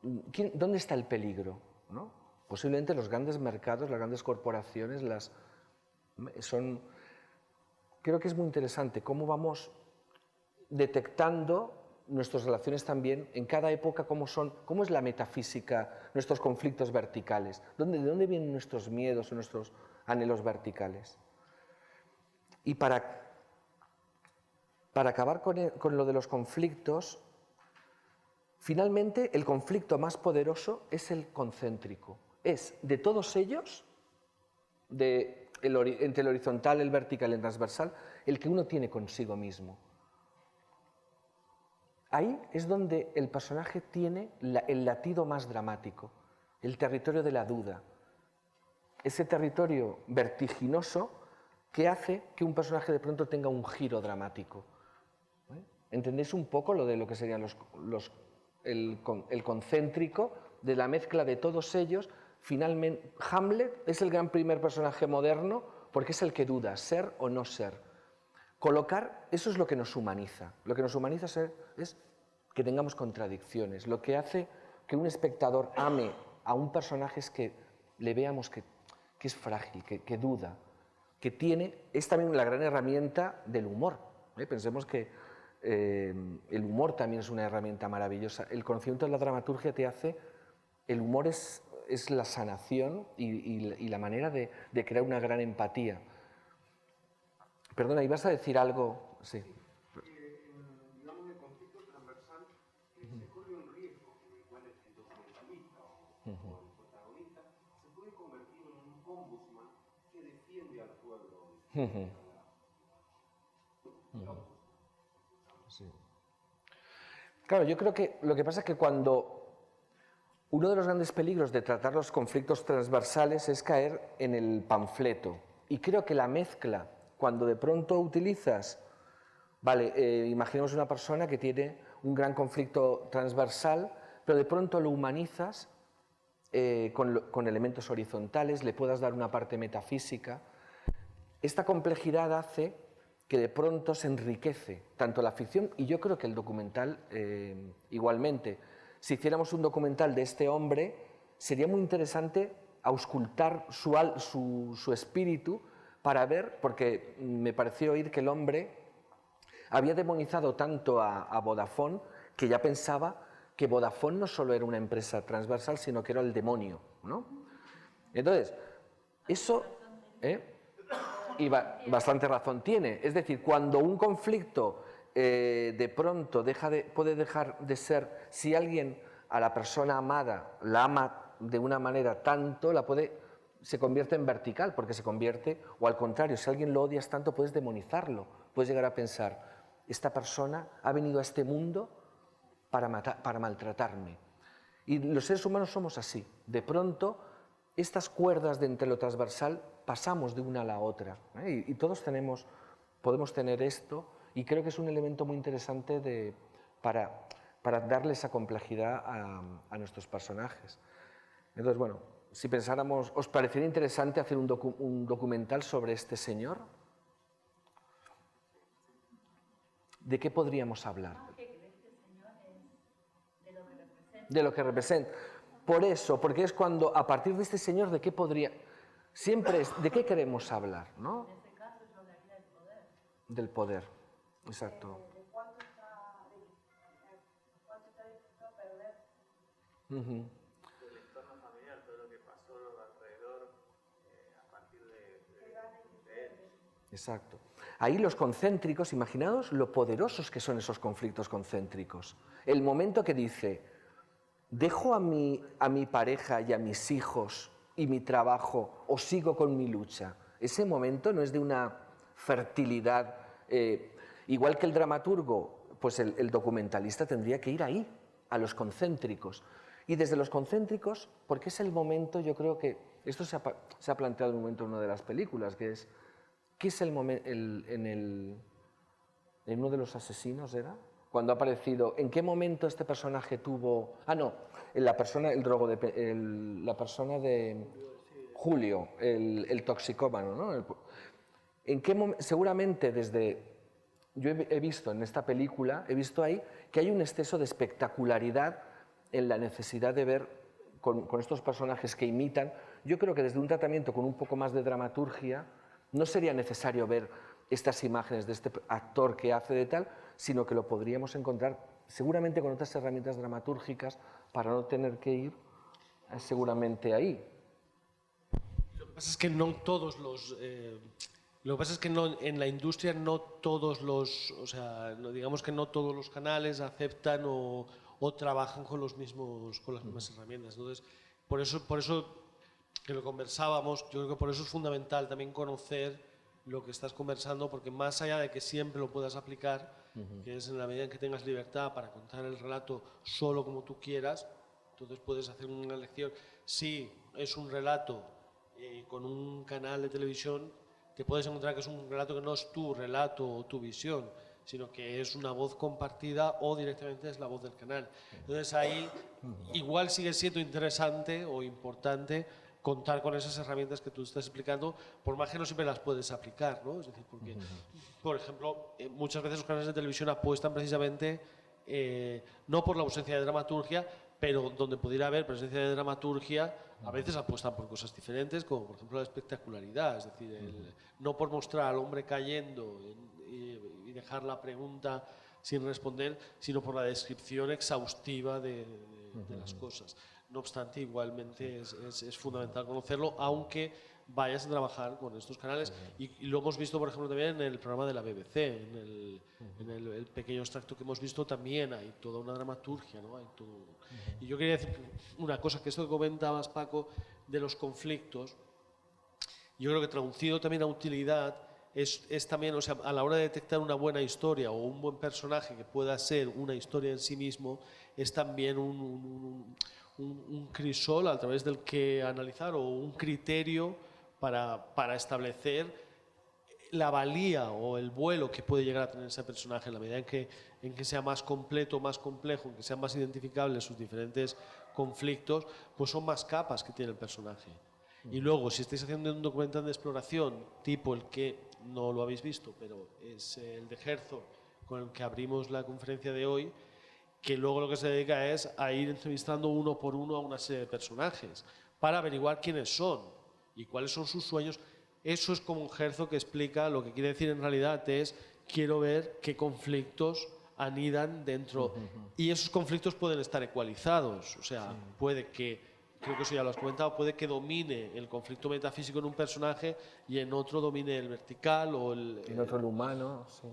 ¿Dónde está el peligro? ¿No? Posiblemente los grandes mercados, las grandes corporaciones, creo que es muy interesante cómo vamos detectando nuestras relaciones también en cada época, cómo es la metafísica, nuestros conflictos verticales, ¿de dónde vienen nuestros miedos o nuestros anhelos verticales? Y para acabar con lo de los conflictos, finalmente el conflicto más poderoso es el concéntrico. Es de todos ellos, entre el horizontal, el vertical y el transversal, el que uno tiene consigo mismo. Ahí es donde el personaje tiene el latido más dramático, el territorio de la duda. Ese territorio vertiginoso que hace que un personaje de pronto tenga un giro dramático. ¿Entendéis un poco lo que serían el concéntrico, de la mezcla de todos ellos? Finalmente, Hamlet es el gran primer personaje moderno porque es el que duda, ser o no ser. Eso es lo que nos humaniza. Lo que nos humaniza es que tengamos contradicciones. Lo que hace que un espectador ame a un personaje es que le veamos que es frágil, que duda, es también la gran herramienta del humor. Pensemos que el humor también es una herramienta maravillosa. El conocimiento de la dramaturgia el humor es la sanación y la manera de crear una gran empatía. Perdona, ¿ibas a decir algo? Sí. Digamos, en el conflicto transversal se corre un riesgo en el cual el documentalista o el protagonista se puede convertir en un ombudsman que defiende al pueblo. Sí. Claro, yo creo que lo que pasa es que uno de los grandes peligros de tratar los conflictos transversales es caer en el panfleto. Y creo que la mezcla, cuando de pronto utilizas, imaginemos una persona que tiene un gran conflicto transversal, pero de pronto lo humanizas con elementos horizontales, le puedas dar una parte metafísica. Esta complejidad hace que de pronto se enriquece tanto la ficción, y yo creo que el documental igualmente. Si hiciéramos un documental de este hombre, sería muy interesante auscultar su espíritu para ver, porque me pareció oír que el hombre había demonizado tanto a Vodafone que ya pensaba que Vodafone no solo era una empresa transversal, sino que era el demonio, ¿no? Entonces, eso... Y bastante razón tiene. Es decir, cuando un conflicto de pronto puede dejar de ser, si alguien a la persona amada la ama de una manera tanto, se convierte en vertical, porque se convierte, o al contrario, si alguien lo odias tanto, puedes demonizarlo, puedes llegar a pensar, esta persona ha venido a este mundo para maltratarme. Y los seres humanos somos así. De pronto, estas cuerdas de entre lo transversal pasamos de una a la otra. Y todos podemos tener esto, y creo que es un elemento muy interesante para darle esa complejidad a nuestros personajes. Entonces, bueno, si pensáramos, ¿os parecería interesante hacer un documental sobre este señor? ¿De qué podríamos hablar? De lo que representa. Por eso, porque es cuando, a partir de este señor, ¿de qué podría...? Siempre es, ¿de qué queremos hablar? ¿No? En este caso es hablaría del poder. Del poder, exacto. De cuánto está dispuesto a perder. Ujú. Del entorno familiar, todo lo que pasó alrededor a partir de él. Exacto. Ahí los concéntricos, imaginaos lo poderosos que son esos conflictos concéntricos. El momento que dice, dejo a mi pareja y a mis hijos y mi trabajo o sigo con mi lucha. Ese momento no es de una fertilidad. Igual que el dramaturgo, pues el documentalista tendría que ir ahí, a los concéntricos. Y desde los concéntricos, porque es el momento, yo creo que esto se ha planteado en un momento en una de las películas, que es, ¿qué es el momento en uno de los asesinos era? Cuando ha aparecido, ¿en qué momento este personaje tuvo...? Ah, no, la persona de Julio, el toxicómano, ¿no? ¿En qué momento? Seguramente desde... Yo he visto en esta película, he visto ahí que hay un exceso de espectacularidad en la necesidad de ver con estos personajes que imitan. Yo creo que desde un tratamiento con un poco más de dramaturgia no sería necesario ver estas imágenes de este actor que hace de tal, sino que lo podríamos encontrar seguramente con otras herramientas dramatúrgicas para no tener que ir seguramente ahí. Lo que pasa es que no todos los... lo que pasa es que en la industria no todos los... O sea, digamos que no todos los canales aceptan o trabajan con las mismas herramientas. Entonces, por eso que lo conversábamos, yo creo que por eso es fundamental también conocer lo que estás conversando, porque más allá de que siempre lo puedas aplicar, que es en la medida en que tengas libertad para contar el relato solo como tú quieras, entonces puedes hacer una elección. Si es un relato con un canal de televisión, te puedes encontrar que es un relato que no es tu relato o tu visión, sino que es una voz compartida o directamente es la voz del canal. Entonces ahí igual sigue siendo interesante o importante contar con esas herramientas que tú estás explicando, por más que no siempre las puedes aplicar, ¿no? Es decir, porque, por ejemplo, muchas veces los canales de televisión apuestan precisamente no por la ausencia de dramaturgia, pero donde pudiera haber presencia de dramaturgia, a veces apuestan por cosas diferentes, como por ejemplo la espectacularidad, es decir, no por mostrar al hombre cayendo y dejar la pregunta sin responder, sino por la descripción exhaustiva de las cosas. No obstante, igualmente es fundamental conocerlo, aunque vayas a trabajar con estos canales. Y lo hemos visto, por ejemplo, también en el programa de la BBC, en el pequeño extracto que hemos visto, también hay toda una dramaturgia, ¿no? Hay todo. Y yo quería decir una cosa, que esto que comentabas, Paco, de los conflictos, yo creo que traducido también a utilidad, es también, o sea, a la hora de detectar una buena historia o un buen personaje que pueda ser una historia en sí mismo, es también un crisol a través del que analizar o un criterio para establecer la valía o el vuelo que puede llegar a tener ese personaje en la medida en que sea más completo, más complejo, en que sean más identificables sus diferentes conflictos, pues son más capas que tiene el personaje. Y luego, si estáis haciendo un documental de exploración, tipo el que no lo habéis visto, pero es el de Herzog, con el que abrimos la conferencia de hoy, que luego lo que se dedica es a ir entrevistando uno por uno a una serie de personajes para averiguar quiénes son y cuáles son sus sueños. Eso es como un Herzog que explica, lo que quiere decir en realidad es, quiero ver qué conflictos anidan dentro. Y esos conflictos pueden estar ecualizados, o sea, puede que, creo que eso ya lo has comentado, puede que domine el conflicto metafísico en un personaje y en otro domine el vertical o en otro el humano, sí.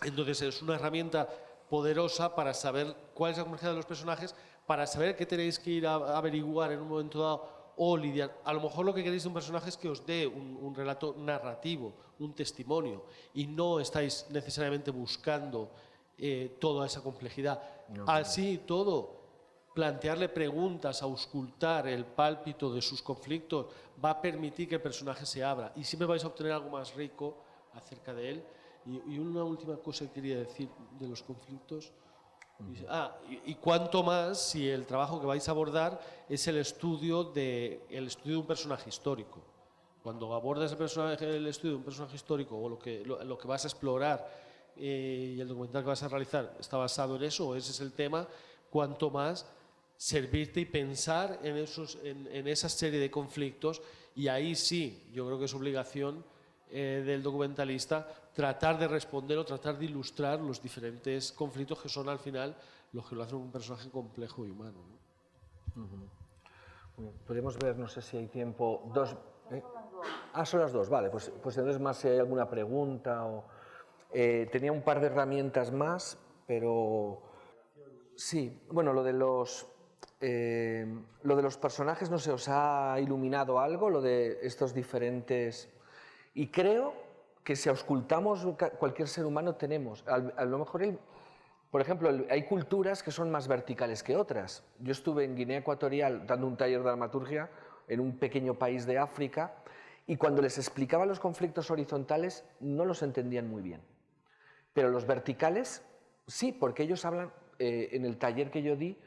Entonces es una herramienta poderosa para saber cuál es la complejidad de los personajes, para saber qué tenéis que ir a averiguar en un momento dado o lidiar. A lo mejor lo que queréis de un personaje es que os dé un relato narrativo, un testimonio, y no estáis necesariamente buscando toda esa complejidad. Así todo, plantearle preguntas, auscultar el pálpito de sus conflictos, va a permitir que el personaje se abra y siempre vais a obtener algo más rico acerca de él. Y una última cosa que quería decir de los conflictos. Y cuánto más si el trabajo que vais a abordar es el estudio de un personaje histórico. Cuando abordas el estudio de un personaje histórico o lo que vas a explorar y el documental que vas a realizar está basado en eso, o ese es el tema, cuanto más servirte y pensar en esa serie de conflictos, y ahí sí, yo creo que es obligación del documentalista tratar de responder o tratar de ilustrar los diferentes conflictos que son al final los que lo hacen un personaje complejo y humano, ¿no? Podemos ver, no sé si hay tiempo, dos... son las dos, vale, pues entonces más si hay alguna pregunta o... tenía un par de herramientas más, pero... Sí, bueno, lo de los personajes, no sé, ¿os ha iluminado algo? Lo de estos diferentes... Y creo que si auscultamos cualquier ser humano tenemos, a lo mejor, por ejemplo, hay culturas que son más verticales que otras. Yo estuve en Guinea Ecuatorial dando un taller de dramaturgia en un pequeño país de África y cuando les explicaba los conflictos horizontales no los entendían muy bien. Pero los verticales sí, porque ellos hablan, en el taller que yo di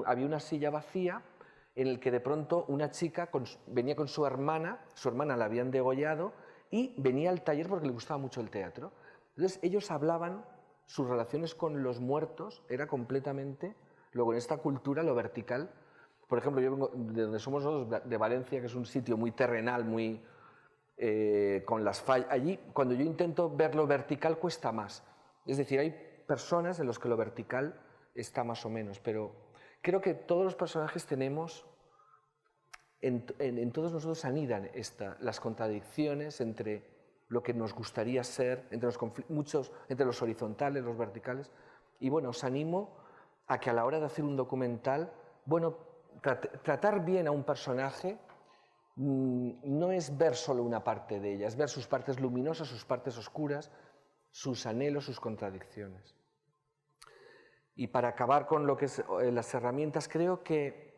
había una silla vacía en el que de pronto una chica venía con su hermana la habían degollado y venía al taller porque le gustaba mucho el teatro. Entonces ellos hablaban, sus relaciones con los muertos era completamente, luego en esta cultura lo vertical, por ejemplo yo vengo de donde somos nosotros, de Valencia, que es un sitio muy terrenal, muy con las fallas, allí cuando yo intento ver lo vertical cuesta más, es decir, hay personas en las que lo vertical está más o menos, pero creo que todos los personajes tenemos, en todos nosotros anidan las contradicciones entre lo que nos gustaría ser, entre los horizontales, los verticales, y bueno, os animo a que a la hora de hacer un documental, bueno, tratar bien a un personaje no es ver solo una parte de ella, es ver sus partes luminosas, sus partes oscuras, sus anhelos, sus contradicciones. Y para acabar con lo que es las herramientas, creo que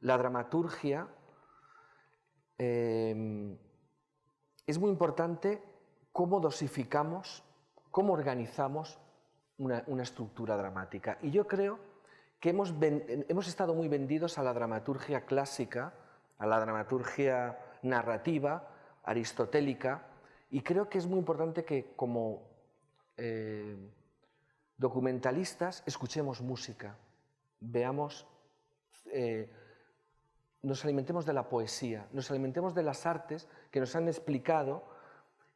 la dramaturgia es muy importante cómo dosificamos, cómo organizamos una estructura dramática. Y yo creo que hemos estado muy vendidos a la dramaturgia clásica, a la dramaturgia narrativa, aristotélica, y creo que es muy importante que como documentalistas escuchemos música, veamos, nos alimentemos de la poesía, nos alimentemos de las artes que nos han explicado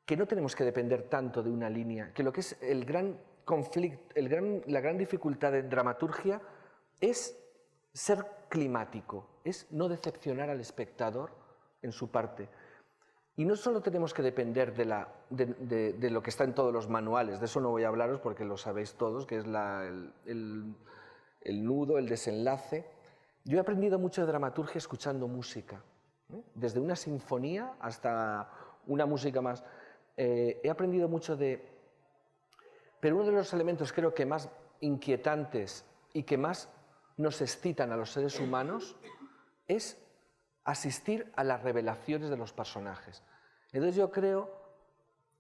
que no tenemos que depender tanto de una línea, que lo que es el gran conflicto, la gran dificultad de dramaturgia es ser climático, es no decepcionar al espectador en su parte. Y no solo tenemos que depender de lo que está en todos los manuales, de eso no voy a hablaros porque lo sabéis todos, que es el nudo, el desenlace. Yo he aprendido mucho de dramaturgia escuchando música, desde una sinfonía hasta una música más. He aprendido mucho pero uno de los elementos creo que más inquietantes y que más nos excitan a los seres humanos es asistir a las revelaciones de los personajes. Entonces yo creo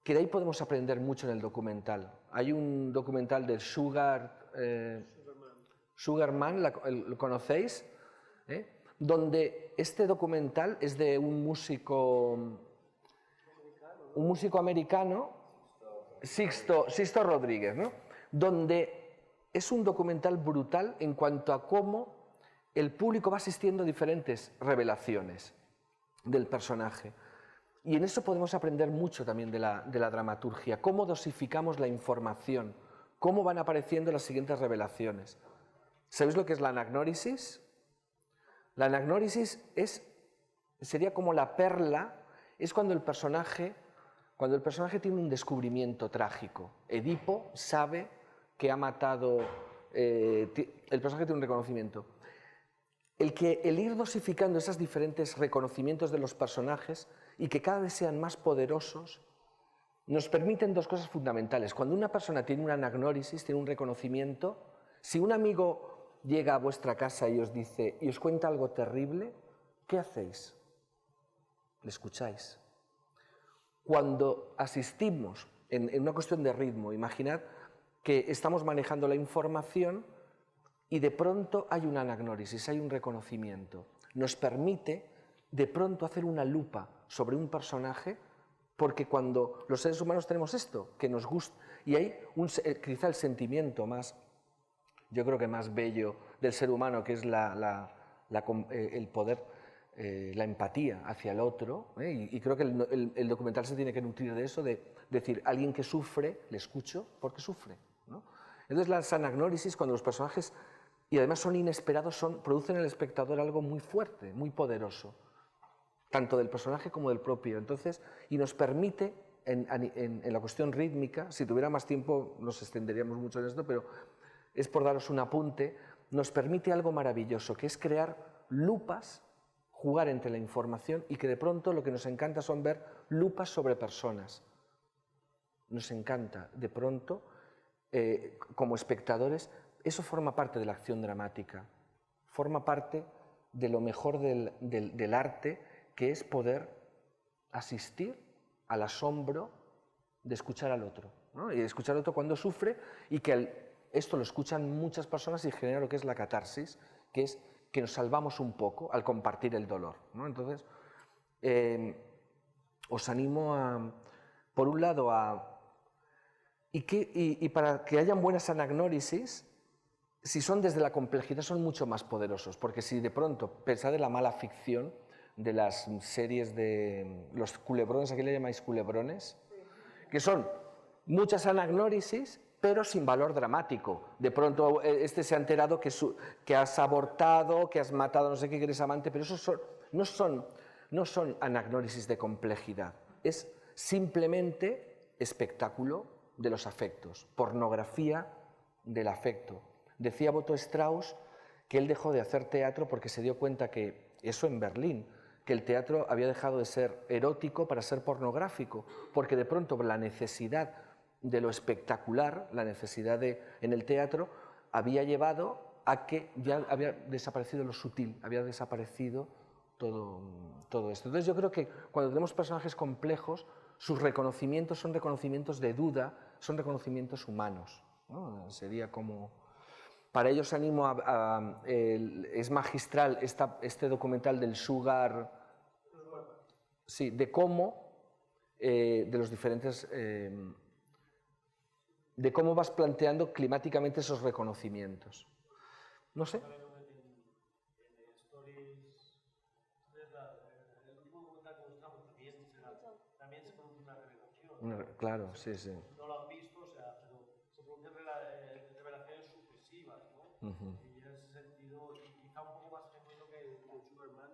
que de ahí podemos aprender mucho en el documental. Hay un documental del Sugarman, ¿lo conocéis? Donde este documental es de un músico americano, Sixto Rodríguez, ¿no? Donde es un documental brutal en cuanto a cómo el público va asistiendo a diferentes revelaciones del personaje. Y en eso podemos aprender mucho también de la dramaturgia, cómo dosificamos la información, cómo van apareciendo las siguientes revelaciones. ¿Sabéis lo que es la anagnórisis? La anagnórisis sería como la perla, es cuando el personaje tiene un descubrimiento trágico. Edipo sabe que ha matado, el personaje tiene un reconocimiento. el ir dosificando esos diferentes reconocimientos de los personajes y que cada vez sean más poderosos, nos permiten dos cosas fundamentales. Cuando una persona tiene una anagnórisis, tiene un reconocimiento, si un amigo llega a vuestra casa y os dice y os cuenta algo terrible, ¿qué hacéis? Le escucháis. Cuando asistimos en una cuestión de ritmo, imaginad que estamos manejando la información y de pronto hay una anagnórisis, hay un reconocimiento. Nos permite de pronto hacer una lupa sobre un personaje, porque cuando los seres humanos tenemos esto, que nos gusta, y hay quizá el sentimiento más, yo creo que más bello del ser humano, que es el poder, la empatía hacia el otro, y creo que el documental se tiene que nutrir de eso, de decir, alguien que sufre, le escucho porque sufre, ¿no? Entonces las anagnórisis, cuando los personajes, y además son inesperados, producen en el espectador algo muy fuerte, muy poderoso, tanto del personaje como del propio. Entonces, y nos permite, en la cuestión rítmica, si tuviera más tiempo nos extenderíamos mucho en esto, pero es por daros un apunte, nos permite algo maravilloso, que es crear lupas, jugar entre la información, y que de pronto lo que nos encanta son ver lupas sobre personas. Nos encanta, de pronto, como espectadores, eso forma parte de la acción dramática, forma parte de lo mejor del arte, que es poder asistir al asombro de escuchar al otro, ¿no? Y de escuchar al otro cuando sufre, y que esto lo escuchan muchas personas y genera lo que es la catarsis, que es que nos salvamos un poco al compartir el dolor, ¿no? Entonces, os animo por un lado, y para que hayan buenas anagnórisis, si son desde la complejidad, son mucho más poderosos, porque si de pronto, pensad en la mala ficción de las series de los culebrones, ¿a qué le llamáis culebrones? Que son muchas anagnórisis, pero sin valor dramático. De pronto este se ha enterado que has abortado, que has matado no sé qué, que eres amante, pero esos no son anagnórisis de complejidad, es simplemente espectáculo de los afectos, pornografía del afecto. Decía Otto Strauss que él dejó de hacer teatro porque se dio cuenta que, eso en Berlín, que el teatro había dejado de ser erótico para ser pornográfico, porque de pronto la necesidad de lo espectacular, la necesidad en el teatro, había llevado a que ya había desaparecido lo sutil, había desaparecido todo esto. Entonces yo creo que cuando tenemos personajes complejos, sus reconocimientos son reconocimientos de duda, son reconocimientos humanos, ¿no? Sería como... Para ello os animo es magistral este documental del Sugar, sí, de cómo, de los diferentes, de cómo vas planteando climáticamente esos reconocimientos. No sé. Claro, sí, sí. No lo han visto, o sea, pero se producen revelaciones sucesivas, ¿no? Y en ese sentido, quizá un poco más genuino que el Superman,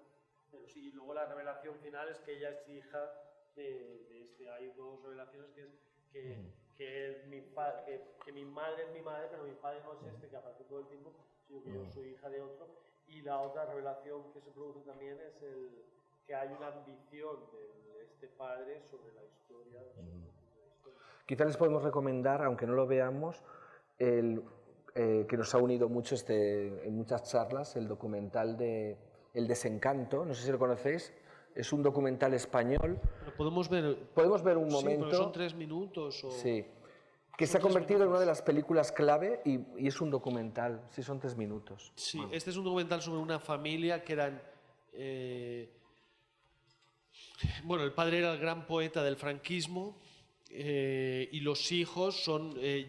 pero sí, y luego la revelación final es que ella es hija de este. Hay dos revelaciones, que es que mi madre es mi madre, pero mi padre no es este que aparece todo el tiempo, sino que yo soy hija de otro. Y la otra revelación que se produce también es que hay una ambición de este padre sobre la historia. Quizá les podemos recomendar, aunque no lo veamos, que nos ha unido mucho en muchas charlas, el documental de El Desencanto, no sé si lo conocéis, es un documental español. Pero podemos ver un momento. Sí, pero son 3 minutos. Sí, que se ha convertido en una de las películas clave y es un documental, sí, son 3 minutos. Sí, este es un documental sobre una familia que eran... bueno, el padre era el gran poeta del franquismo, y los hijos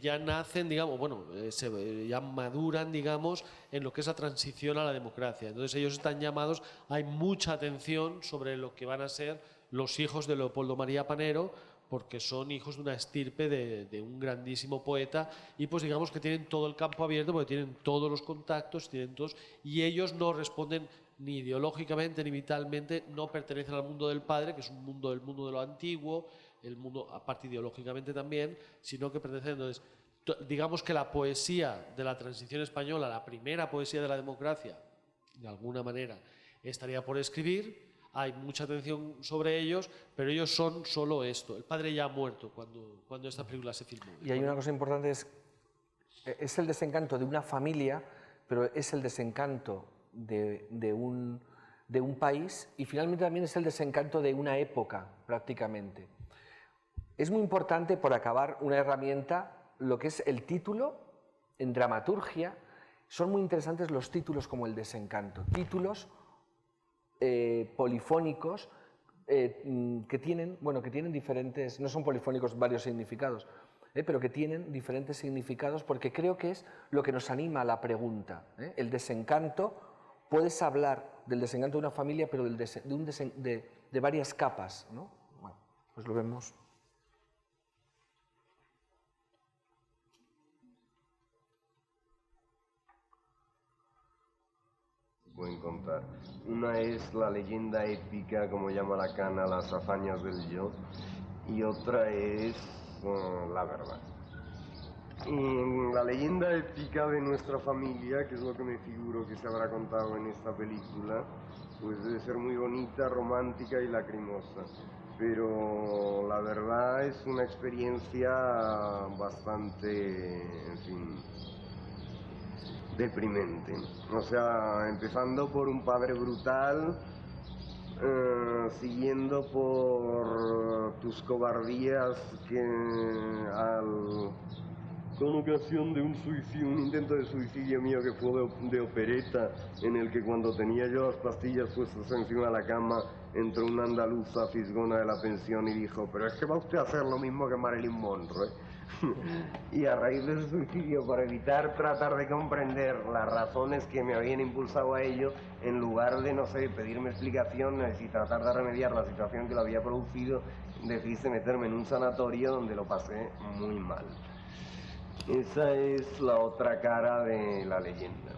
ya nacen, digamos, ya maduran, digamos, en lo que es la transición a la democracia. Entonces ellos están llamados, hay mucha atención sobre lo que van a ser los hijos de Leopoldo María Panero, porque son hijos de una estirpe de un grandísimo poeta, y pues digamos que tienen todo el campo abierto, porque tienen todos los contactos, y ellos no responden ni ideológicamente ni vitalmente, no pertenecen al mundo del padre, que es el mundo de lo antiguo, el mundo aparte ideológicamente también, sino que pertenecen. Entonces, digamos que la poesía de la transición española, la primera poesía de la democracia, de alguna manera estaría por escribir, hay mucha atención sobre ellos, pero ellos son solo esto. El padre ya ha muerto cuando esta película se filmó. Y hay una cosa importante, es el desencanto de una familia, pero es el desencanto de un país, y finalmente también es el desencanto de una época, prácticamente. Es muy importante, por acabar, una herramienta, lo que es el título. En dramaturgia son muy interesantes los títulos como el desencanto, títulos polifónicos que tienen diferentes, no son polifónicos varios significados, pero que tienen diferentes significados, porque creo que es lo que nos anima a la pregunta. El desencanto, puedes hablar del desencanto de una familia, pero de varias capas, ¿no? Bueno, pues lo vemos. Pueden contar. Una es la leyenda épica, como llama Lacan, a las hazañas del yo, y otra es la verdad. Y la leyenda épica de nuestra familia, que es lo que me figuro que se habrá contado en esta película, pues debe ser muy bonita, romántica y lacrimosa. Pero la verdad es una experiencia bastante, en fin, deprimente. O sea, empezando por un padre brutal, siguiendo por tus cobardías con ocasión de un intento de suicidio mío que fue de opereta, en el que cuando tenía yo las pastillas puestas encima de la cama, entró una andaluza fisgona de la pensión y dijo: pero es que va usted a hacer lo mismo que Marilyn Monroe. Y a raíz de ese suicidio, para evitar tratar de comprender las razones que me habían impulsado a ello, en lugar de, no sé, pedirme explicaciones y tratar de remediar la situación que lo había producido, decidí meterme en un sanatorio donde lo pasé muy mal. Esa es la otra cara de la leyenda.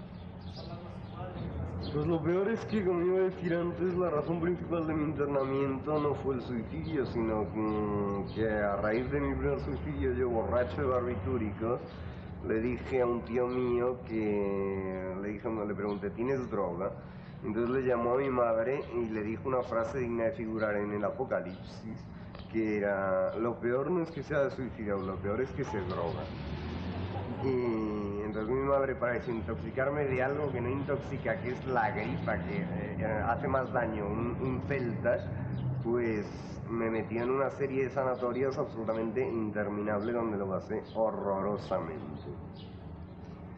Pues lo peor es que, como iba a decir antes, la razón principal de mi internamiento no fue el suicidio, sino que a raíz de mi primer suicidio, yo, borracho de barbitúricos, le dije a un tío mío le pregunté: ¿tienes droga? Entonces le llamó a mi madre y le dijo una frase digna de figurar en el Apocalipsis, que era: lo peor no es que sea suicidado, lo peor es que se droga. Y entonces mi madre, para desintoxicarme de algo que no intoxica, que es la gripa, que hace más daño un celtas, pues me metió en una serie de sanatorios absolutamente interminable donde lo pasé horrorosamente.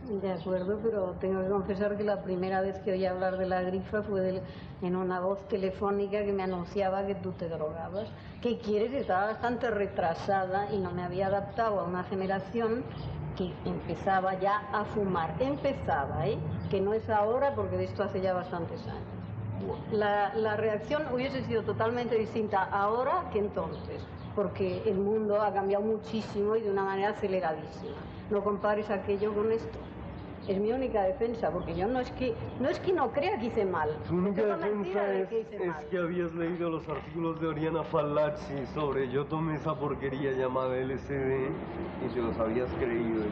De acuerdo, pero tengo que confesar que la primera vez que oí hablar de la grifa fue en una voz telefónica que me anunciaba que tú te drogabas. ¿Qué quieres? Estaba bastante retrasada y no me había adaptado a una generación que empezaba ya a fumar. Empezaba, que no es ahora, porque de esto hace ya bastantes años. La reacción hubiese sido totalmente distinta ahora que entonces, porque el mundo ha cambiado muchísimo y de una manera aceleradísima. No compares aquello con esto. Es mi única defensa, porque yo no es que no crea que hice mal. Tu única defensa es que habías leído los artículos de Oriana Fallaci sobre yo tomé esa porquería llamada LSD y te los habías creído,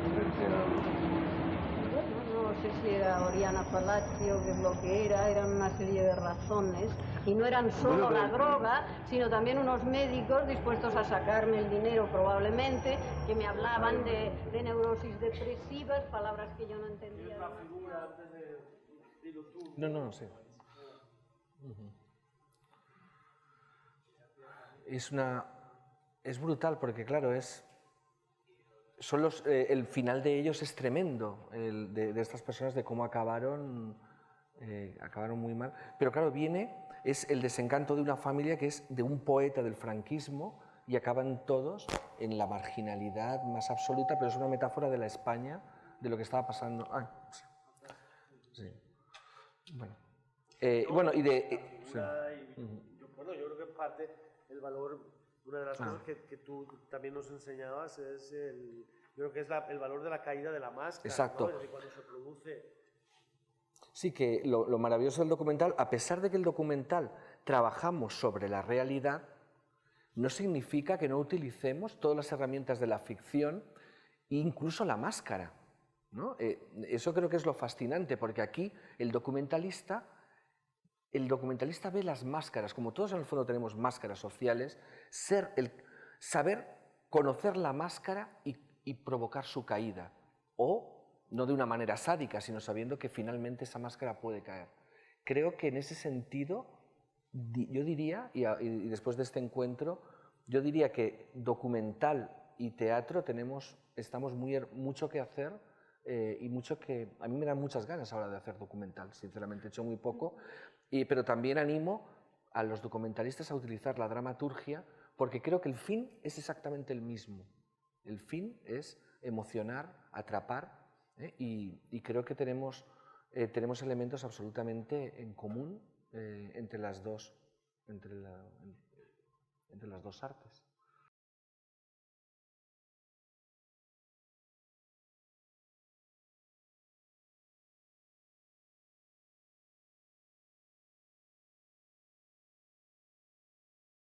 No sé si era Oriana Fallaci o qué es lo que eran una serie de razones, y no eran solo la droga, sino también unos médicos dispuestos a sacarme el dinero probablemente, que me hablaban de neurosis depresivas, palabras que yo no entendía. No sé. Es brutal porque, claro, el final de ellos es tremendo, de estas personas, de cómo acabaron muy mal. Pero claro, es el desencanto de una familia que es de un poeta del franquismo y acaban todos en la marginalidad más absoluta, pero es una metáfora de la España, de lo que estaba pasando. Sí. Bueno, yo creo que en parte el valor, una de las cosas que tú también nos enseñabas es yo creo que es el valor de la caída de la máscara. Exacto. ¿no? Cuando se produce. Sí, que lo maravilloso del documental, a pesar de que el documental trabajamos sobre la realidad, no significa que no utilicemos todas las herramientas de la ficción, incluso la máscara. ¿no? Eso creo que es lo fascinante, porque aquí el documentalista ve las máscaras, como todos en el fondo tenemos máscaras sociales, saber conocer la máscara y provocar su caída, o no de una manera sádica, sino sabiendo que finalmente esa máscara puede caer. Creo que en ese sentido, yo diría, y después de este encuentro, yo diría que documental y teatro estamos mucho que hacer y mucho que... A mí me dan muchas ganas ahora de hacer documental, sinceramente he hecho muy poco, pero también animo a los documentalistas a utilizar la dramaturgia, porque creo que el fin es exactamente el mismo. El fin es emocionar, atrapar, y creo que tenemos elementos absolutamente en común entre las dos artes.